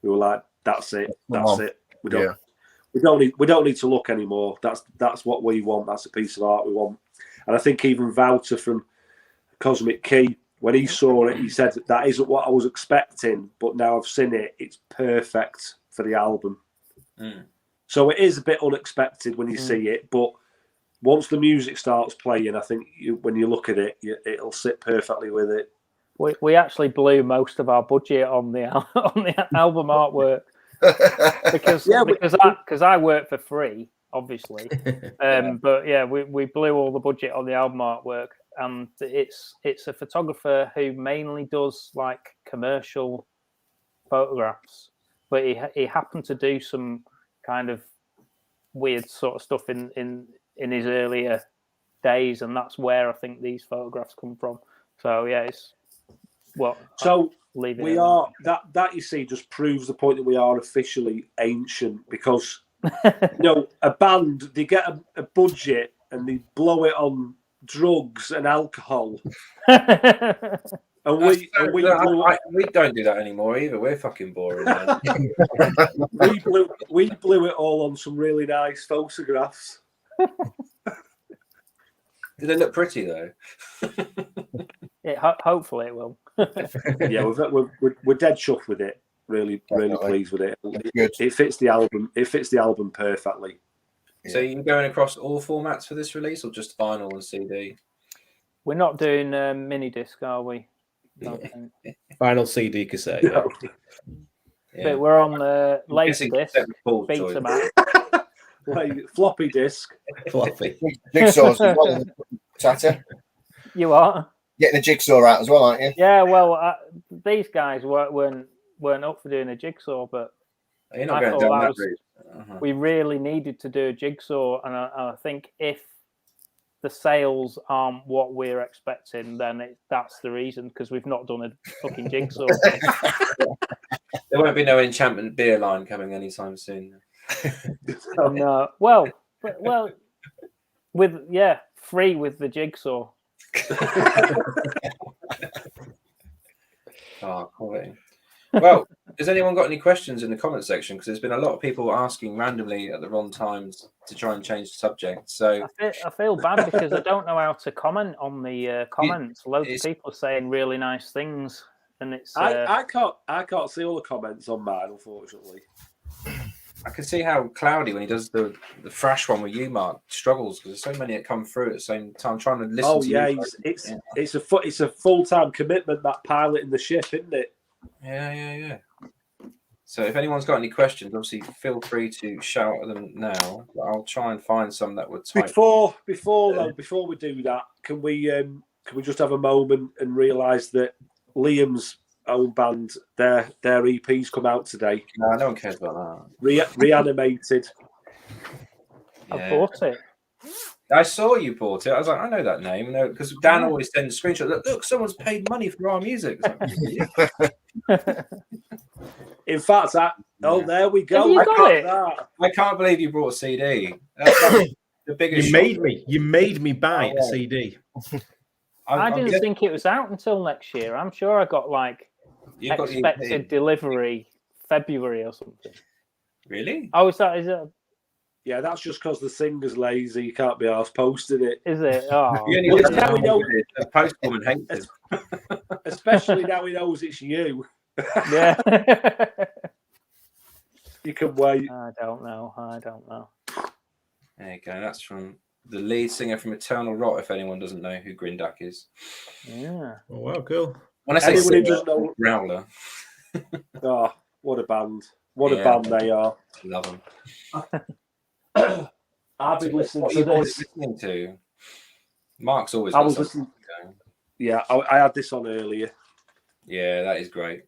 we were like, "That's it. That's it. We don't need to look anymore. That's what we want. That's a piece of art we want." And I think even Wouter from Cosmic Key, when he saw it, he said that isn't what I was expecting, but now I've seen it, it's perfect for the album. So it is a bit unexpected when you see it, but once the music starts playing, I think when you look at it, it'll sit perfectly with it. We actually blew most of our budget on the album artwork because I work for free, obviously. But yeah, we blew all the budget on the album artwork, and it's a photographer who mainly does like commercial photographs, but he happened to do some kind of weird sort of stuff in his earlier days, and that's where I think these photographs come from. So yeah, it's what. So leaving we are that you see just proves the point that we are officially ancient, because a band, they get a budget and they blow it on drugs and alcohol. And we don't do that anymore either. We're fucking boring. we blew it all on some really nice photographs. Did they look pretty though? Hopefully it will. Yeah, we're dead chuffed with it. Really pleased with it. It fits the album. It fits the album perfectly. So you're going across all formats for this release, or just vinyl and CD? We're not doing mini disc, are we? Vinyl, CD, cassette. Yeah. But we're on the latest disc, Betamax. Like floppy disc. Floppy. Jigsaws as well. Tatter. You are getting a jigsaw out as well, aren't you? Yeah. Well, these guys weren't up for doing a jigsaw, but you're not going down that route. We really needed to do a jigsaw, and I think if the sales aren't what we're expecting, then that's the reason, because we've not done a fucking jigsaw. There won't be no Enchantment beer line coming anytime soon. No. Well, free with the jigsaw. Quality. Well, has anyone got any questions in the comment section? Because there's been a lot of people asking randomly at the wrong times to try and change the subject. So I feel bad because I don't know how to comment on the comments. Loads of people are saying really nice things, and it's. I can't see all the comments on mine, unfortunately. I can see how Cloudy, when he does the Thrash one with you, Mark, struggles because there's so many that come through at the same time trying to listen. Oh to yeah, you. it's a full-time commitment, that piloting the ship, isn't it? Yeah. So if anyone's got any questions, obviously feel free to shout at them now. I'll try and find some that would type. Before we do that, can we just have a moment and realise that Liam's own band, their EPs come out today? No, no one cares about that. Reanimated. I bought it. I saw you bought it. I was like, I know that name. Because Dan always sends screenshots. Look, someone's paid money for our music. In fact, there we go. I can't believe you brought a CD. That's the biggest. You made me buy a CD. I didn't think it was out until next year. I'm sure I got expected delivery February or something. Really? Oh, is it? Yeah, that's just because the singer's lazy. You can't be arsed posting it. Is it? Oh. The postwoman hates it. Especially now he knows it's you. Yeah. You can wait. I don't know. There you go. That's from the lead singer from Eternal Rot, if anyone doesn't know who Grindak is. Yeah. Oh, wow, cool. When I say singer, doesn't know Growler. Oh, what a band. What a band they are. Love them. I've been listening to this. Listening to? Mark's always. I was listening. Yeah, I had this on earlier. Yeah, that is great.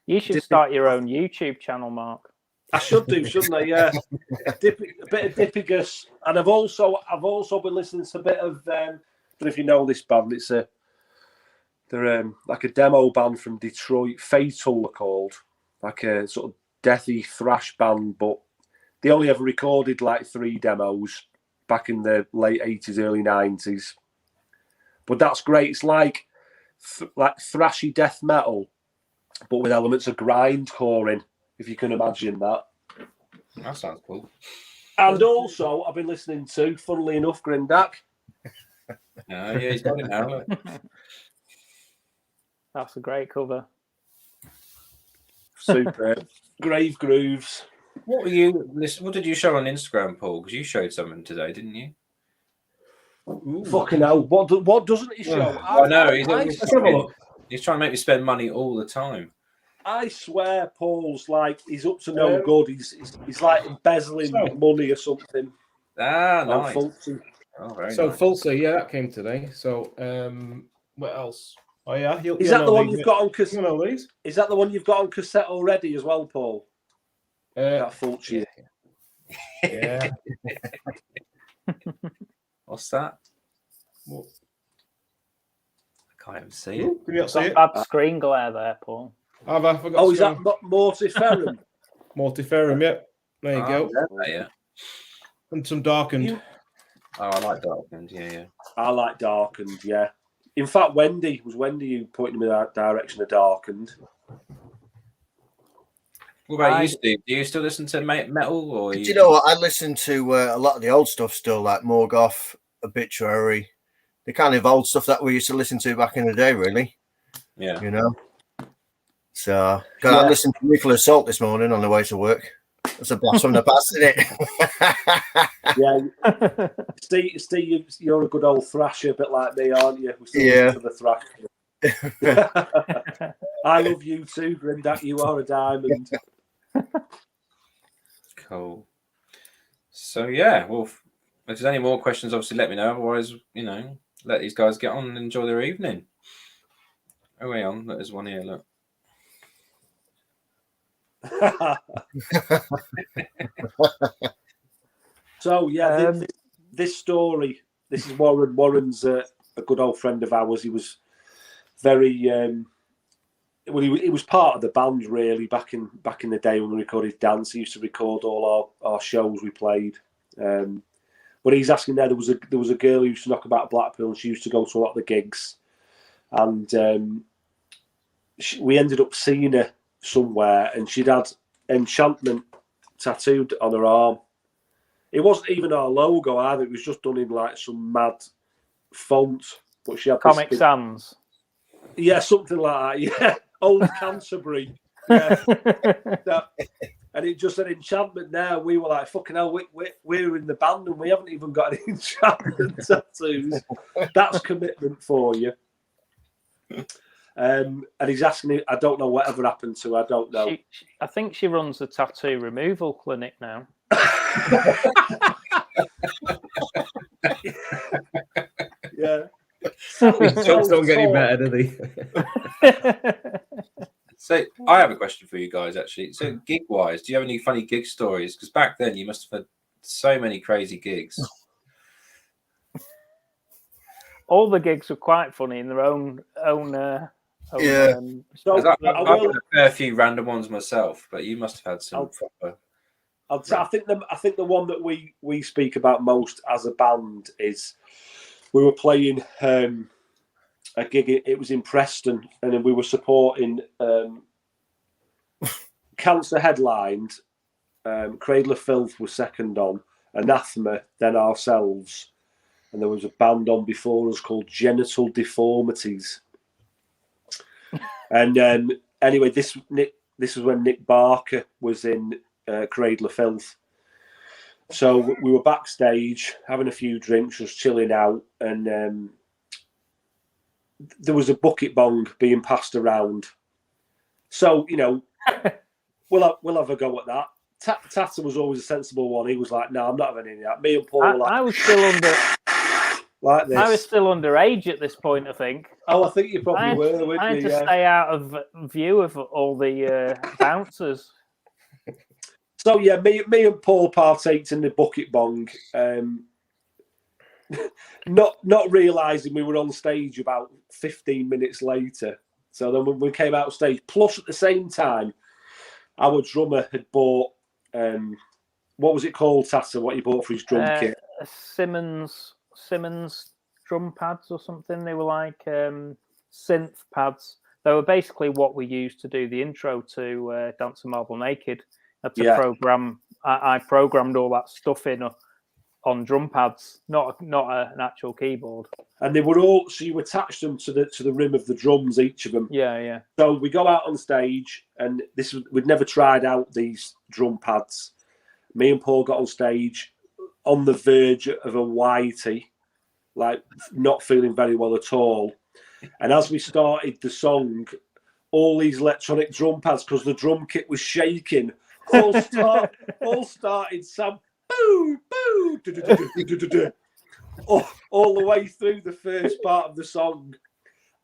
You should start your own YouTube channel, Mark. I should do, shouldn't I? Yeah, a bit of Dippigus, and I've also been listening to a bit of. I don't know if you know this band. They're like a demo band from Detroit. Fatal, they're called, like a sort of deathy thrash band, but they only ever recorded like 3 demos back in the late 80s, early 90s. But that's great. It's like thrashy death metal, but with elements of grindcore in, if you can imagine that. That sounds cool. And also, I've been listening to, funnily enough, Grindak. Yeah, he's got it now. Look. That's a great cover. Super. Grave Grooves. What did you show on Instagram, Paul? Because you showed something today, didn't you? Ooh. Fucking hell! What doesn't he show? I know. He's trying to make me spend money all the time. I swear, Paul's like he's up to no good. He's like embezzling money or something. Ah, nice. Fulsa, yeah, that came today. So, what else? Oh yeah, is that the one you've got on cassette? Is that the one you've got on cassette already as well, Paul? That Fulci. Yeah. What's that? What? I can't even see Ooh, it. can you not see it? Bad screen glare there, Paul. Have I forgot? Oh, is that Mortiferum? Mortiferum? Yep. There you go. Yeah. And some darkened. Oh, I like darkened. Yeah. I like darkened. Yeah. In fact, Wendy who pointed me in that direction of darkened. What about you, Steve? Do you still listen to metal, or Do you know what? I listen to a lot of the old stuff still, like Morgoth, Obituary, the kind of old stuff that we used to listen to back in the day, really. Yeah. You know? So, I listened to Nuclear Assault this morning on the way to work. That's a blast from the past, isn't it? Yeah. Steve, you're a good old thrasher, a bit like me, aren't you? We still listen to the thrash. I love you too, Grindak. You are a diamond. Cool. So yeah, well, if there's any more questions, obviously let me know. Otherwise, let these guys get on and enjoy their evening. Oh, hang on, there's one here. Look. So yeah, this story. This is Warren. Warren's a good old friend of ours. He was very. Well, he was part of the band really back in the day when we recorded Dance. He used to record all our shows we played. But he's asking there was a girl who used to knock about Blackpool, and she used to go to a lot of the gigs, and we ended up seeing her somewhere, and she'd had Enchantment tattooed on her arm. It wasn't even our logo either; it was just done in like some mad font. But she had Comic Sans. Yeah, something like that. Yeah. Old Canterbury, yeah. And it just said Enchantment there. We were like, fucking hell, we're in the band and we haven't even got any Enchantment tattoos. That's commitment for you. And he's asking me, I don't know whatever happened to her, I don't know. I think she runs a tattoo removal clinic now. Yeah. Jobs don't get any better, do they? So I have a question for you guys, actually. So gig-wise, do you have any funny gig stories? Because back then you must have had so many crazy gigs. All the gigs were quite funny in their own yeah. So I've had a fair few random ones myself, but you must have had some proper. I think the one that we speak about most as a band is we were playing a gig. It was in Preston, and then we were supporting Cancer headlined. Cradle of Filth was second on, Anathema, then ourselves, and there was a band on before us called Genital Deformities. And anyway, this was when Nick Barker was in Cradle of Filth. So we were backstage having a few drinks, just chilling out, and there was a bucket bong being passed around. So we'll have a go at that. Tata was always a sensible one. He was like, "No, I'm not having any of that." Me and Paul were like, I was still under. Like this. I was still underage at this point, I think. Oh, I think you probably were. I had to stay out of view of all the bouncers. So yeah, me and Paul partaked in the bucket bong, not realising we were on stage about 15 minutes later. So then when we came out of stage, plus at the same time, our drummer had bought what was it called, Tata? What he bought for his drum kit? Simmons drum pads or something. They were like synth pads. They were basically what we used to do the intro to Dance a Marble Naked. I had to program. I programmed all that stuff in on drum pads, not an actual keyboard. And they were all, so you attached them to the rim of the drums, each of them. Yeah. So we go out on stage, and we'd never tried out these drum pads. Me and Paul got on stage on the verge of a whitey, like not feeling very well at all. And as we started the song, all these electronic drum pads, because the drum kit was shaking, all started some boo, boo, all the way through the first part of the song.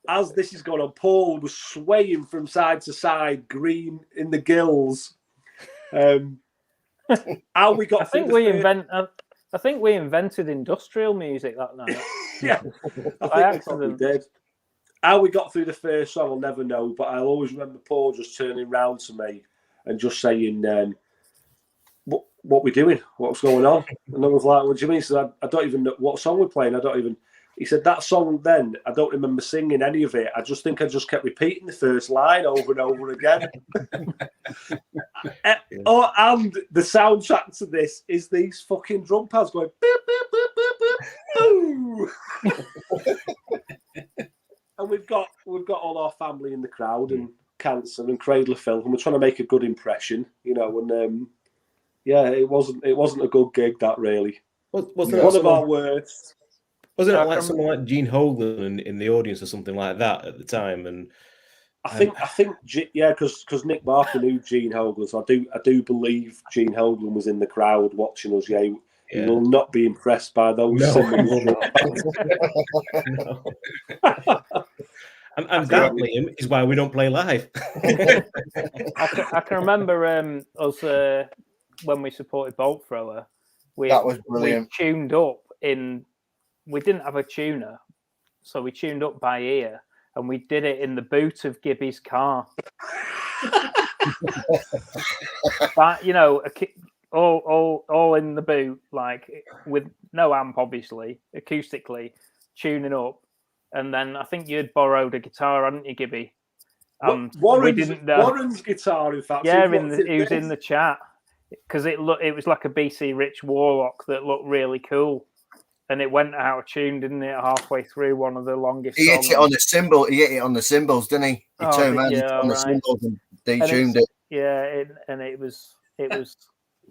As this is going on, Paul was swaying from side to side, green in the gills. How we got? I think we invented industrial music that night. Yeah, I think we probably did. How we got through the first song, I'll never know, but I'll always remember Paul just turning round to me and just saying, what we doing? What's going on? And I was like, what do you mean? He said, I don't even know what song we're playing. I don't even... He said, that song then, I don't remember singing any of it. I just think I just kept repeating the first line over and over again. Oh, and the soundtrack to this is these fucking drum pads going... Boop, boop, boop, boop, boop. And we've got all our family in the crowd and Cancer and Cradle of Filth, and we're trying to make a good impression, you know. And it wasn't a good gig, that really. Wasn't one of our worst. Wasn't it like someone like Gene Hoglan in the audience or something like that at the time? And I think because Nick Barker knew Gene Hoglan, so I do believe Gene Hoglan was in the crowd watching us. Yeah. You will not be impressed by those. No. And that, Liam, is why we don't play live. I can remember us when we supported Bolt Thrower. That was brilliant. We tuned up in. We didn't have a tuner, so we tuned up by ear, and we did it in the boot of Gibby's car. But you know, all in the boot, like with no amp, obviously, acoustically, tuning up. And then I think you'd borrowed a guitar, hadn't you, Gibby? Warren's guitar, in fact. Yeah, he was in the chat because it was like a BC Rich Warlock that looked really cool, and it went out of tune, didn't it? Halfway through one of the longest. He hit it on the cymbal. He hit it on the cymbals, didn't he? He turned around on the cymbals and detuned it. Yeah, it was.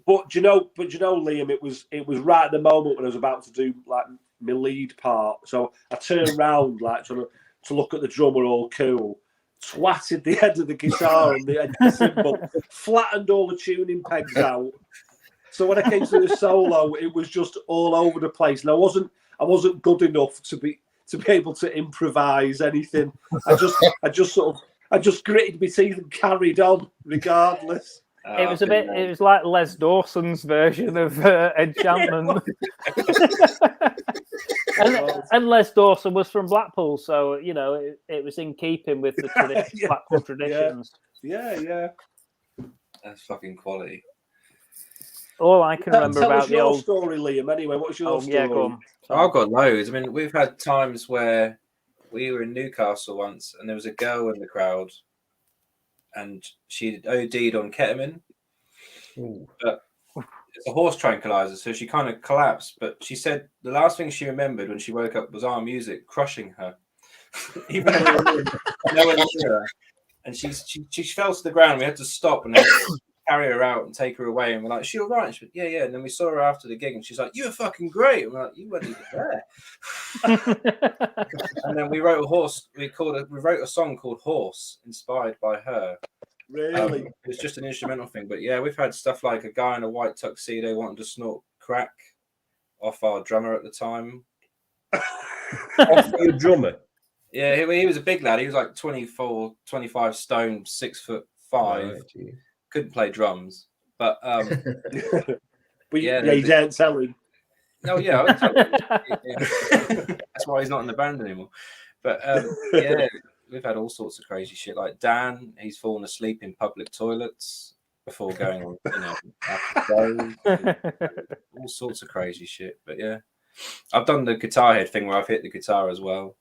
But do you know, Liam, it was right at the moment when I was about to do like my lead part. So I turned round like to look at the drummer, all cool, twatted the head of the guitar and the end of the cymbal, flattened all the tuning pegs out. So when I came to the solo, it was just all over the place, and I wasn't good enough to be able to improvise anything. I just gritted my teeth and carried on regardless. It was it was like Les Dawson's version of Enchantment. and Les Dawson was from Blackpool, so you know it was in keeping with the Blackpool traditions. Yeah. That's fucking quality. All I can remember about the old story, Liam. Anyway, what's your story? Yeah, go on. I've got loads. I mean, we've had times where we were in Newcastle once, and there was a girl in the crowd, and she OD'd on ketamine. Ooh. But it's a horse tranquilizer, so she kind of collapsed. But she said the last thing she remembered when she woke up was our music crushing her. Even though no one knew her. And she fell to the ground. We had to stop and carry her out and take her away. And we're like, "Is she all right?" She went, yeah. And then we saw her after the gig, and she's like, "You were fucking great." And we're like, "You weren't even there." And then we wrote a song called "Horse," inspired by her. Really? It was just an instrumental thing, but yeah, we've had stuff like a guy in a white tuxedo wanting to snort crack off our drummer at the time. Off your drummer? Yeah, he was a big lad. He was like 24, 25 stone, 6'5". Oh, couldn't play drums, but but you didn't tell him. No, yeah, I would tell him. Yeah. That's why he's not in the band anymore. But yeah, we've had all sorts of crazy shit. Like Dan, he's fallen asleep in public toilets before going on, after shows. All sorts of crazy shit. But yeah, I've done the guitar head thing where I've hit the guitar as well.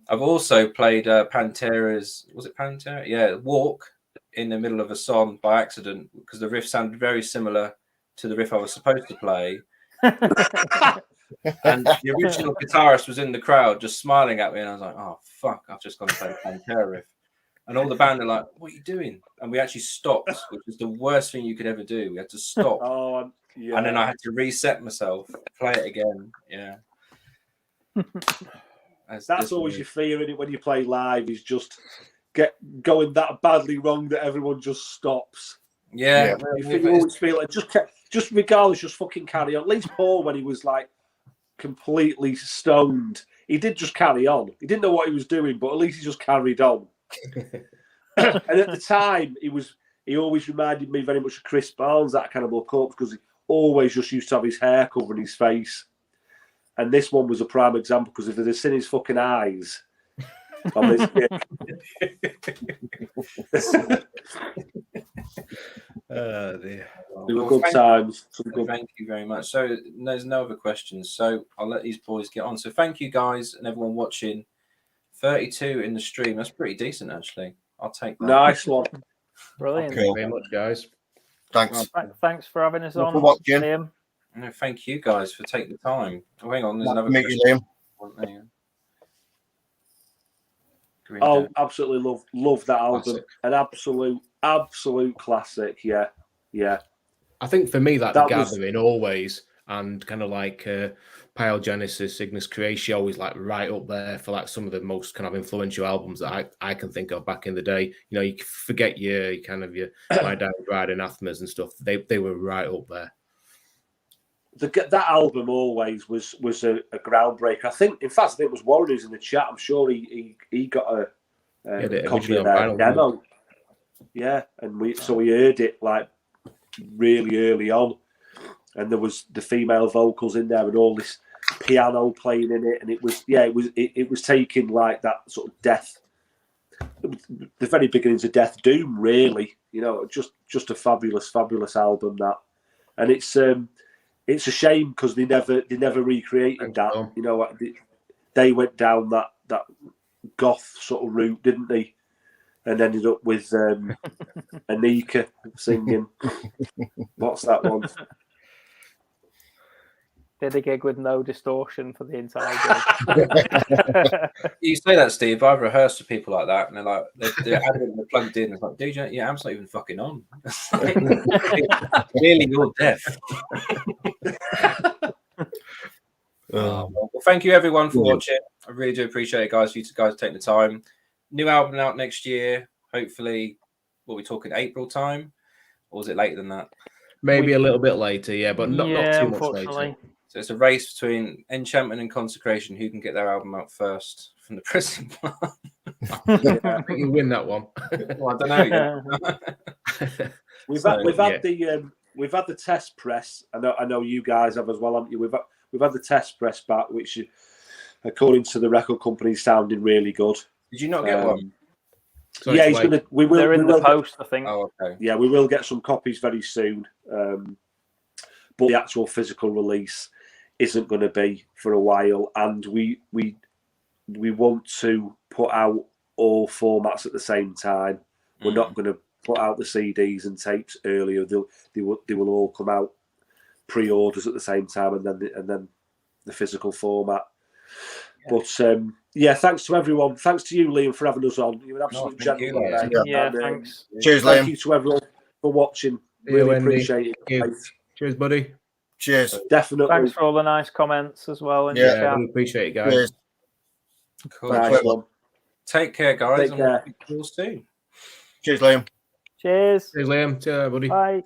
I've also played Pantera's, was it Pantera? Yeah, Walk in the middle of a song by accident because the riff sounded very similar to the riff I was supposed to play. And the original guitarist was in the crowd just smiling at me, and I was like, "Oh fuck, I've just gone to play the Pantera riff." And all the band are like, "What are you doing?" And we actually stopped, which was the worst thing you could ever do. We had to stop. Yeah. And then I had to reset myself, play it again. Yeah. That's always your fear in it when you play live, is just going that badly wrong that everyone just stops. Yeah. You always feel like just regardless, just fucking carry on. At least Paul, when he was like completely stoned, he did just carry on. He didn't know what he was doing, but at least he just carried on. And at the time, he always reminded me very much of Chris Barnes, that Cannibal Corpse, because he always just used to have his hair covering his face. And this one was a prime example because if they'd have seen his fucking eyes on this kid. Dear. They were good times. Thank you very much. So there's no other questions. So I'll let these boys get on. So thank you guys and everyone watching. 32 in the stream. That's pretty decent, actually. I'll take that. Nice one. Brilliant. Thank you very much, guys. Thanks. Thanks for having us on. For watching. Liam. No, thank you guys for taking the time. Oh, hang on. There's another Meet question. you, Liam. Green Oh, Day. absolutely love that album. Classic. An absolute classic. Yeah. I think for me, like That The was- Gathering always, and kind of like Pyogenesis, Cygnus Creatio, always like right up there for like some of the most kind of influential albums that I can think of back in the day. You know, you forget your My Diary Bride and Anathemas and stuff. They were right up there. That album always was a groundbreaker. I think it was Warren who's in the chat. I'm sure he got a copy of their demo. Yeah, and we heard it like really early on, and there was the female vocals in there and all this piano playing in it, and it was taking like that sort of death, the very beginnings of Death Doom, really. You know, just a fabulous album that, and it's a shame because they never recreated that. You know, they went down that goth sort of route, didn't they? And ended up with Anika singing. What's that one? Did a gig with no distortion for the entire gig. You say that, Steve. I've rehearsed with people like that, and they're like, they're plugged in. It's like, dude, your amps not even fucking on. Clearly, you're deaf. Well, thank you everyone for watching. I really do appreciate it, guys. For you guys taking the time. New album out next year. Hopefully, what are we talking, April time, or was it later than that? Maybe a little bit later, yeah, but not too much later. So it's a race between Enchantment and Consecration. Who can get their album out first from the prison plant? I think you win that one. Well, I don't know. We've had the test press. I know you guys have as well, haven't you? We've had the test press back, which, according to the record company, is sounding really good. Did you not get one? So yeah, he's gonna. They're in the post, I think. Oh, okay. Yeah, we will get some copies very soon. But the actual physical release isn't going to be for a while, and we want to put out all formats at the same time. We're not going to put out the CDs and tapes earlier. They will all come out pre-orders at the same time, and then the physical format. Yeah. But yeah, thanks to everyone. Thanks to you, Liam, for having us on. You're an absolute gentleman. Thanks. Cheers, Liam. Thank you to everyone for watching. Really appreciate it. Cheers, buddy. Cheers. Definitely. Thanks for all the nice comments as well. And really appreciate it, guys. Cheers. Cool. Nice one. Take care, guys. Take care. We'll see you soon. Cheers, Liam. Cheers. Cheers, Liam. Cheers, buddy. Bye.